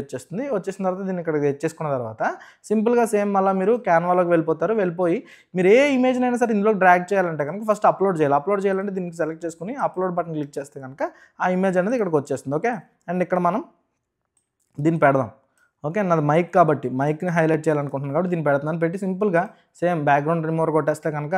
వచ్చేసిన తర్వాత దీన్ని ఇక్కడ తెచ్చేసుకున్న తర్వాత సింపుల్గా సేమ్ మళ్ళీ మీరు క్యాన్వాలోకి వెళ్ళిపోయి మీరు ఏ ఇమేజ్నైనా సరే ఇందులో డ్రాగ్ చేయాలంటే కనుక ఫస్ట్ అప్లోడ్ చేయాలంటే దీనికి సెలెక్ట్ చేసుకుని అప్లోడ్ బటన్ క్లిక్ చేస్తే కనుక ఆ ఇమేజ్ అనేది ఇక్కడికి వచ్చేస్తుంది. ఓకే, అండ్ ఇక్కడ మనం దీన్ని పెడదాం. ఓకే, నాది మైక్ కాబట్టి మైక్ని హైలైట్ చేయాలనుకుంటున్నాను కాబట్టి దీన్ని పెడుతున్నాను. పెట్టి సింపుల్గా సేమ్ బ్యాక్గ్రౌండ్ రిమూవర్ కొట్టేస్తే కనుక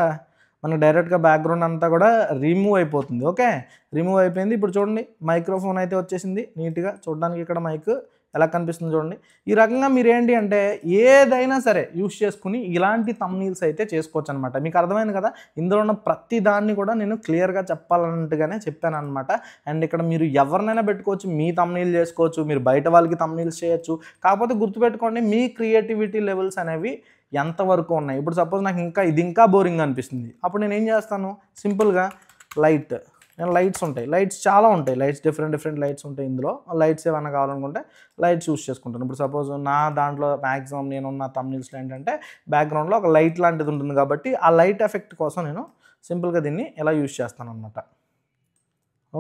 మనకు డైరెక్ట్గా బ్యాక్గ్రౌండ్ అంతా కూడా రిమూవ్ అయిపోతుంది. ఓకే, రిమూవ్ అయిపోయింది. ఇప్పుడు చూడండి మైక్రోఫోన్ అయితే వచ్చేసింది నీట్గా చూడడానికి. ఇక్కడ మైక్ ఎలా కనిపిస్తుంది చూడండి. ఈ రకంగా మీరు ఏంటి అంటే ఏదైనా సరే యూస్ చేసుకుని ఇలాంటి థంబ్నెయిల్స్ అయితే చేసుకోవచ్చు అనమాట. మీకు అర్థమైంది కదా, ఇందులో ఉన్న ప్రతి దాన్ని కూడా నేను క్లియర్గా చెప్పాలన్నట్టుగానే చెప్పాను అనమాట. అండ్ ఇక్కడ మీరు ఎవరినైనా పెట్టుకోవచ్చు, మీ థంబ్నెయిల్ చేసుకోవచ్చు, మీరు బయట వాళ్ళకి థంబ్నెయిల్స్ చేయొచ్చు. కాకపోతే గుర్తుపెట్టుకోండి మీ క్రియేటివిటీ లెవెల్స్ అనేవి ఎంతవరకు ఉన్నాయి. ఇప్పుడు సపోజ్ నాకు ఇది ఇంకా బోరింగ్ అనిపిస్తుంది, అప్పుడు నేను ఏం చేస్తాను, సింపుల్గా లైట్స్ ఉంటాయి, లైట్స్ చాలా ఉంటాయి, డిఫరెంట్ లైట్స్ ఉంటాయి. ఇందులో లైట్స్ ఏమైనా కావాలనుకుంటే లైట్స్ యూస్ చేసుకుంటాను. ఇప్పుడు సపోజ్ నా దాంట్లో మ్యాక్సిమం నేనున్న థంబ్నెయిల్స్లో ఏంటంటే బ్యాక్గ్రౌండ్లో ఒక లైట్ లాంటిది ఉంటుంది కాబట్టి ఆ లైట్ ఎఫెక్ట్ కోసం నేను సింపుల్గా దీన్ని ఎలా యూస్ చేస్తాను అనమాట.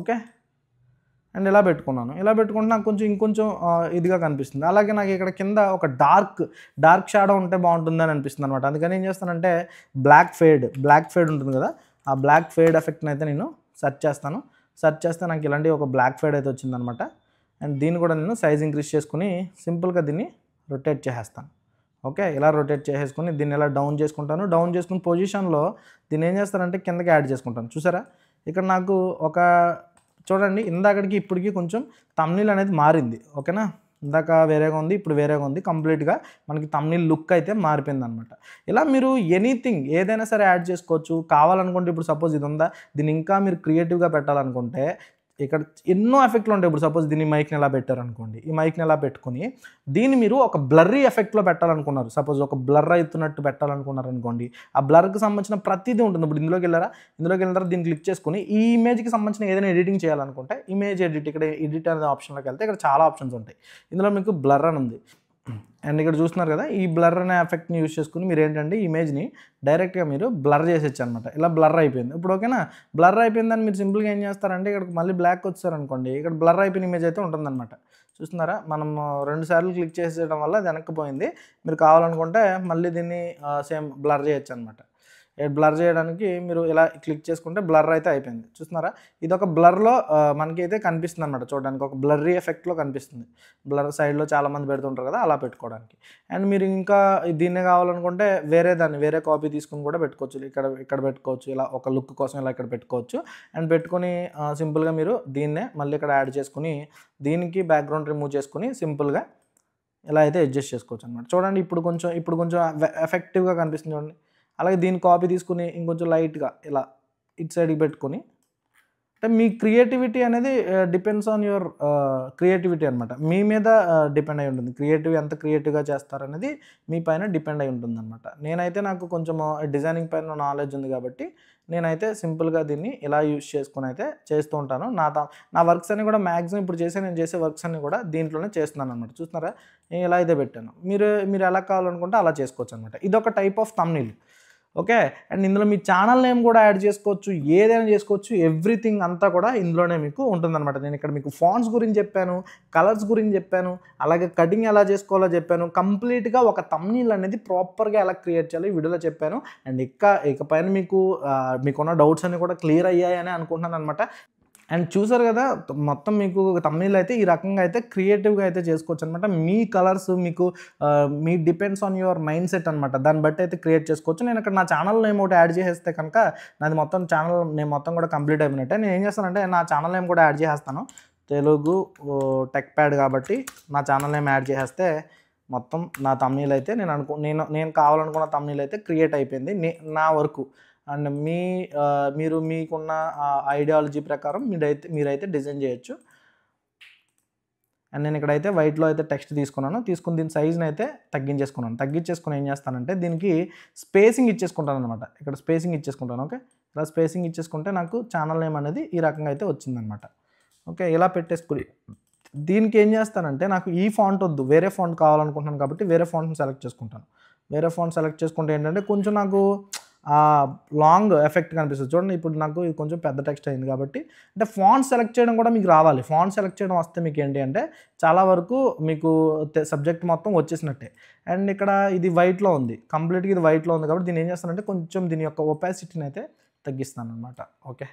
ఓకే, అండ్ ఇలా పెట్టుకుంటే నాకు ఇంకొంచెం ఇదిగా కనిపిస్తుంది. అలాగే నాకు ఇక్కడ కింద ఒక డార్క్ షాడో ఉంటే బాగుంటుందని అనిపిస్తుంది అనమాట. అందుకని ఏం చేస్తానంటే బ్లాక్ ఫేడ్ ఉంటుంది కదా, ఆ బ్లాక్ ఫేడ్ ఎఫెక్ట్ని అయితే నేను సెర్చ్ చేస్తే నాకు ఇలాంటి ఒక బ్లాక్ ఫేడ్ అయితే వచ్చిందనమాట. అండ్ దీన్ని కూడా నేను సైజ్ ఇంక్రీజ్ చేసుకుని సింపుల్గా దీన్ని రొటేట్ చేసేస్తాను. ఓకే, ఇలా రొటేట్ చేసేసుకుని దీన్ని ఇలా డౌన్ చేసుకుని పొజిషన్లో దీన్ని ఏం చేస్తానంటే కిందకి యాడ్ చేసుకుంటాను. చూసారా, ఇక్కడ నాకు చూడండి ఇందాకడికి ఇప్పటికి కొంచెం థంబ్నెయిల్ అనేది మారింది. ఓకేనా, ఇందాక వేరేగా ఉంది, ఇప్పుడు వేరేగా ఉంది. కంప్లీట్గా మనకి థంబ్నెయిల్ లుక్ అయితే మారిపోయింది అనమాట. ఇలా మీరు ఎనీథింగ్ ఏదైనా సరే యాడ్ చేసుకోవచ్చు కావాలనుకుంటే. ఇప్పుడు సపోజ్ ఇది ఉందా, దీన్ని ఇంకా మీరు క్రియేటివ్గా పెట్టాలనుకుంటే ఇక్కడ ఎన్నో ఎఫెక్ట్లు ఉంటాయి. ఇప్పుడు సపోజ్ దీన్ని మైక్ని ఎలా పెట్టారనుకోండి, ఈ మైక్ని ఎలా పెట్టుకుని దీన్ని మీరు ఒక బ్లర్రీ ఎఫెక్ట్లో పెట్టాలనుకున్నారు, సపోజ్ ఒక బ్లర్ అవుతున్నట్టు పెట్టాలనుకున్నారు అనుకోండి, ఆ బ్లర్కి సంబంధించిన ప్రతిదీ ఉంటుంది. ఇప్పుడు ఇందులోకి వెళ్ళారా దీన్ని క్లిక్ చేసుకుని ఈ ఇమేజ్కి సంబంధించిన ఏదైనా ఎడిటింగ్ చేయాలనుకుంటే ఇమేజ్ ఎడిట్, ఇక్కడ ఎడిట్ అనే ఆప్షన్లోకి వెళ్తే ఇక్కడ చాలా ఆప్షన్స్ ఉంటాయి. ఇందులో మీకు బ్లర్ అని ఉంది. అండ్ ఇక్కడ చూస్తున్నారు కదా, ఈ బ్లర్ అనే ఎఫెక్ట్ని యూస్ చేసుకుని మీరు ఏంటంటే ఇమేజ్ని డైరెక్ట్గా మీరు బ్లర్ చేసేచ్చు అనమాట. ఇలా బ్లర్ అయిపోయింది. ఇప్పుడు ఓకేనా, బ్లర్ అయిపోయిందని మీరు సింపుల్గా ఏం చేస్తారంటే ఇక్కడికి మళ్ళీ బ్లాక్ వచ్చారనుకోండి, ఇక్కడ బ్లర్ అయిపోయిన ఇమేజ్ అయితే ఉంటుందన్నమాట. చూస్తున్నారా, మనం 2 సార్లు క్లిక్ చేసేయడం వల్ల అది వెనక్కిపోయింది. మీరు కావాలనుకుంటే మళ్ళీ దీన్ని సేమ్ బ్లర్ చేయొచ్చు అనమాట. బ్లర్ చేయడానికి మీరు ఇలా క్లిక్ చేసుకుంటే బ్లర్ అయితే అయిపోయింది. చూస్తున్నారా, ఇది ఒక బ్లర్లో మనకి అయితే కనిపిస్తుంది అనమాట. చూడడానికి ఒక బ్లర్రీ ఎఫెక్ట్లో కనిపిస్తుంది. బ్లర్ సైడ్లో చాలామంది పెడుతుంటారు కదా, అలా పెట్టుకోవడానికి. అండ్ మీరు ఇంకా దీన్నే కావాలనుకుంటే వేరే కాపీ తీసుకుని కూడా పెట్టుకోవచ్చు. ఇక్కడ పెట్టుకోవచ్చు, ఇలా ఒక లుక్ కోసం ఇలా ఇక్కడ పెట్టుకోవచ్చు. అండ్ పెట్టుకొని సింపుల్గా మీరు దీన్నే మళ్ళీ ఇక్కడ యాడ్ చేసుకుని దీనికి బ్యాక్గ్రౌండ్ రిమూవ్ చేసుకుని సింపుల్గా ఇలా అయితే అడ్జస్ట్ చేసుకోవచ్చు అనమాట. చూడండి, ఇప్పుడు కొంచెం ఎఫెక్టివ్గా కనిపిస్తుంది చూడండి. అలాగే దీని కాపీ తీసుకుని ఇంకొంచెం లైట్గా ఇలా ఇటు సైడ్కి పెట్టుకొని, అంటే మీ క్రియేటివిటీ అనేది డిపెండ్స్ ఆన్ యువర్ క్రియేటివిటీ అనమాట. మీ మీద డిపెండ్ అయి ఉంటుంది. ఎంత క్రియేటివ్గా చేస్తారనేది మీ పైన డిపెండ్ అయి ఉంటుంది అనమాట. నేనైతే నాకు కొంచెం డిజైనింగ్ పైన నాలెడ్జ్ ఉంది కాబట్టి నేనైతే సింపుల్గా దీన్ని ఇలా యూజ్ చేసుకుని అయితే చేస్తూ ఉంటాను. నా వర్క్స్ అన్ని కూడా మ్యాక్సిమం ఇప్పుడు నేను చేసే వర్క్స్ అన్ని కూడా దీంట్లోనే చేస్తున్నాను అనమాట. చూస్తున్నారా, నేను ఇలా అయితే పెట్టాను. మీరు ఎలా కావాలనుకుంటే అలా చేసుకోవచ్చు అనమాట. ఇదొక type of thumbnail. Okay, and ఇందులో మీ ఛానల్ నేమ్ కూడా యాడ్ చేసుకోవచ్చు, ఏదైనా చేసుకోవచ్చు. ఎవ్రీథింగ్ అంతా కూడా ఇందులోనే మీకు ఉంటుందన్నమాట. నేను ఇక్కడ మీకు ఫాంట్స్ గురించి చెప్పాను, కలర్స్ గురించి చెప్పాను, అలాగే కటింగ్ ఎలా చేసుకోవాలో చెప్పాను. కంప్లీట్గా ఒక థంబ్నెయిల్ అనేది ప్రాపర్గా ఎలా క్రియేట్ చేయాలో ఈ వీడియోలో చెప్పాను. అండ్ ఇకపైన మీకున్న డౌట్స్ అన్ని కూడా క్లియర్ అయ్యాయని అనుకుంటున్నాను అనమాట. అండ్ చూసారు కదా, మొత్తం మీకు థంబ్నెయిల్ అయితే ఈ రకంగా అయితే క్రియేటివ్గా అయితే చేసుకోవచ్చు అనమాట. మీ కలర్స్ మీ depends on your mind set అనమాట. దాన్ని బట్టి అయితే క్రియేట్ చేసుకోవచ్చు. నేను ఇక్కడ నా ఛానల్ నేమ్ ఒకటి యాడ్ చేసేస్తే కనుక నాది ఛానల్ నేమ్ మొత్తం కూడా కంప్లీట్ అయిపోయినట్టే. నేను ఏం చేస్తానంటే నా ఛానల్ నేమ్ కూడా యాడ్ చేసేస్తాను. తెలుగు టెక్ ప్యాడ్ కాబట్టి నా ఛానల్ నేమ్ యాడ్ చేసేస్తే మొత్తం నా థంబ్నెయిల్ అయితే నేను కావాలనుకున్న థంబ్నెయిల్ అయితే క్రియేట్ అయిపోయింది నా వరకు. అండ్ మీకున్న ఐడియాలజీ ప్రకారం మీరైతే డిజైన్ చేయొచ్చు. అండ్ నేను ఇక్కడైతే వైట్లో అయితే టెక్స్ట్ తీసుకుని దీని సైజ్ని అయితే తగ్గించేసుకుని ఏం చేస్తానంటే దీనికి స్పేసింగ్ ఇచ్చేసుకుంటాను అనమాట. ఇక్కడ స్పేసింగ్ ఇచ్చేసుకుంటాను. ఓకే, ఇలా స్పేసింగ్ ఇచ్చేసుకుంటే నాకు ఛానల్ నేమ్ అనేది ఈ రకంగా అయితే వచ్చిందనమాట. ఓకే, ఇలా పెట్టేసుకుని దీనికి ఏం చేస్తానంటే నాకు ఈ ఫాంట్ వద్దు, వేరే ఫాంట్ కావాలనుకుంటున్నాను కాబట్టి వేరే ఫాంట్ని సెలెక్ట్ చేసుకుంటాను. వేరే ఫాంట్ సెలెక్ట్ చేసుకుంటే ఏంటంటే కొంచెం నాకు లాంగ్ ఎఫెక్ట్ కనిపిస్తుంది. చూడండి, ఇప్పుడు నాకు ఇది కొంచెం పెద్ద టెక్స్ట్ అయింది కాబట్టి అంటే ఫాంట్ సెలెక్ట్ చేయడం కూడా మీకు రావాలి. ఫాంట్ సెలెక్ట్ చేయడం వస్తే మీకు ఏంటి అంటే చాలా వరకు మీకు సబ్జెక్ట్ మొత్తం వచ్చేసినట్టే. అండ్ ఇక్కడ ఇది వైట్లో ఉంది, కంప్లీట్గా ఇది వైట్లో ఉంది కాబట్టి దీన్ని ఏం చేస్తానంటే కొంచెం దీని యొక్క ఒపాసిటీని అయితే తగ్గిస్తాను అనమాట. ఓకే,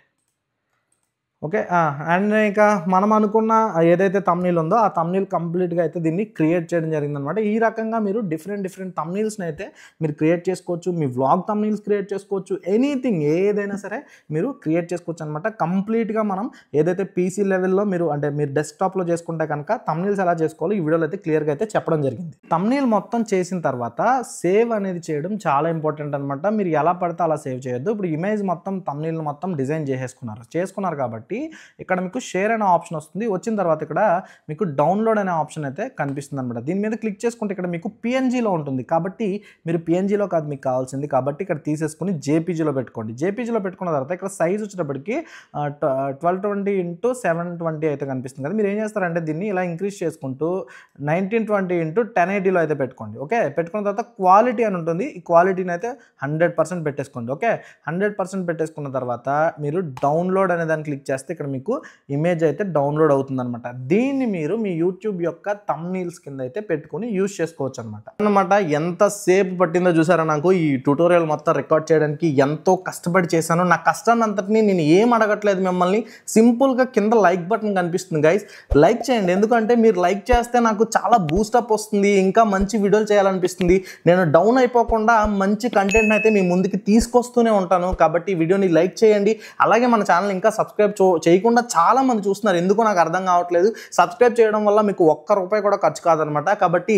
అండ్ ఇక మనం అనుకున్న ఏదైతే థంబ్నెయిల్ ఉందో ఆ థంబ్నెయిల్ కంప్లీట్గా అయితే దీన్ని క్రియేట్ చేయడం జరిగిందనమాట. ఈ రకంగా మీరు డిఫరెంట్ థంబ్నెయిల్స్ని అయితే మీరు క్రియేట్ చేసుకోవచ్చు. మీ వ్లాగ్ థంబ్నెయిల్స్ క్రియేట్ చేసుకోవచ్చు. ఎనీథింగ్ ఏదైనా సరే మీరు క్రియేట్ చేసుకోవచ్చు అనమాట. కంప్లీట్గా మనం ఏదైతే పీసీ లెవెల్లో మీరు డెస్క్టాప్లో చేసుకుంటే కనుక థంబ్నెయిల్స్ ఎలా చేసుకోవాలో ఈ వీడియోలో అయితే క్లియర్గా అయితే చెప్పడం జరిగింది. థంబ్నెయిల్ మొత్తం చేసిన తర్వాత సేవ్ అనేది చేయడం చాలా ఇంపార్టెంట్ అనమాట. మీరు ఎలా పడితే అలా సేవ్ చేయొద్దు. ఇప్పుడు ఇమేజ్ మొత్తం థంబ్నెయిల్ మొత్తం డిజైన్ చేసుకున్నారు కాబట్టి ఇక్కడ మీకు షేర్ అనే ఆప్షన్ వస్తుంది. వచ్చిన తర్వాత ఇక్కడ మీకు డౌన్లోడ్ అనే ఆప్షన్ అయితే కనిపిస్తుంది అనమాట. దీని మీద క్లిక్ చేసుకుంటే ఇక్కడ మీకు పిఎన్జీలో ఉంటుంది కాబట్టి మీరు పిఎన్జీలో కాదు మీకు కావాల్సింది కాబట్టి ఇక్కడ తీసేసుకుని జేపీజీలో పెట్టుకోండి. జేపీజీలో పెట్టుకున్న తర్వాత ఇక్కడ సైజ్ వచ్చేటప్పటికి 1220x720 అయితే కనిపిస్తుంది కదా. మీరు ఏం చేస్తారంటే దీన్ని ఇలా ఇంక్రీజ్ చేసుకుంటూ 1920x1080లో అయితే పెట్టుకోండి. ఓకే, పెట్టుకున్న తర్వాత క్వాలిటీ అని ఉంటుంది. ఈ క్వాలిటీని అయితే 100% పెట్టేసుకోండి. ఓకే, 100% పెట్టేసుకున్న తర్వాత మీరు డౌన్లోడ్ అనే దాన్ని క్లిక్ చేస్తే ఇక్కడ మీకు ఇమేజ్ అయితే డౌన్లోడ్ అవుతుంది అనమాట. దీన్ని మీరు మీ యూట్యూబ్ యొక్క థంబ్నెయిల్స్ కింద అయితే పెట్టుకుని యూజ్ చేసుకోవచ్చు అనమాట. ఎంత సేపు పట్టిందో చూసారా నాకు ఈ ట్యూటోరియల్ మొత్తం రికార్డ్ చేయడానికి. ఎంతో కష్టపడి చేశాను. నా కష్టాన్ని అంతటిని నేను ఏం అడగట్లేదు మిమ్మల్ని. సింపుల్గా కింద లైక్ బటన్ కనిపిస్తుంది గైస్, లైక్ చేయండి. ఎందుకంటే మీరు లైక్ చేస్తే నాకు చాలా బూస్టప్ వస్తుంది, ఇంకా మంచి వీడియోలు చేయాలనిపిస్తుంది. నేను డౌన్ అయిపోకుండా మంచి కంటెంట్ అయితే మీ ముందుకి తీసుకొస్తూనే ఉంటాను. కాబట్టి ఈ వీడియోని లైక్ చేయండి. అలాగే మన ఛానల్ ఇంకా సబ్స్క్రైబ్ చేయకుండా చాలా మంది చూస్తున్నారు, ఎందుకో నాకు అర్థం కావట్లేదు. సబ్స్క్రైబ్ చేయడం వల్ల మీకు ₹1 కూడా ఖర్చు కాదనమాట. కాబట్టి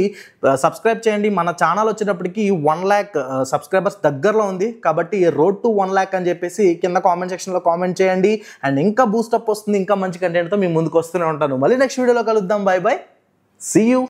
సబ్స్క్రైబ్ చేయండి. మన ఛానల్ వచ్చేటప్పటికి 1 lakh సబ్స్క్రైబర్స్ దగ్గరలో ఉంది కాబట్టి రోడ్ టు 1 lakh అని చెప్పేసి కింద కామెంట్ సెక్షన్లో కామెంట్ చేయండి. అండ్ ఇంకా బూస్టప్ వస్తుంది, ఇంకా మంచి కంటెంట్తో మీ ముందుకు వస్తూనే ఉంటాను. మళ్ళీ నెక్స్ట్ వీడియోలో కలుద్దాం. Bye bye, see you.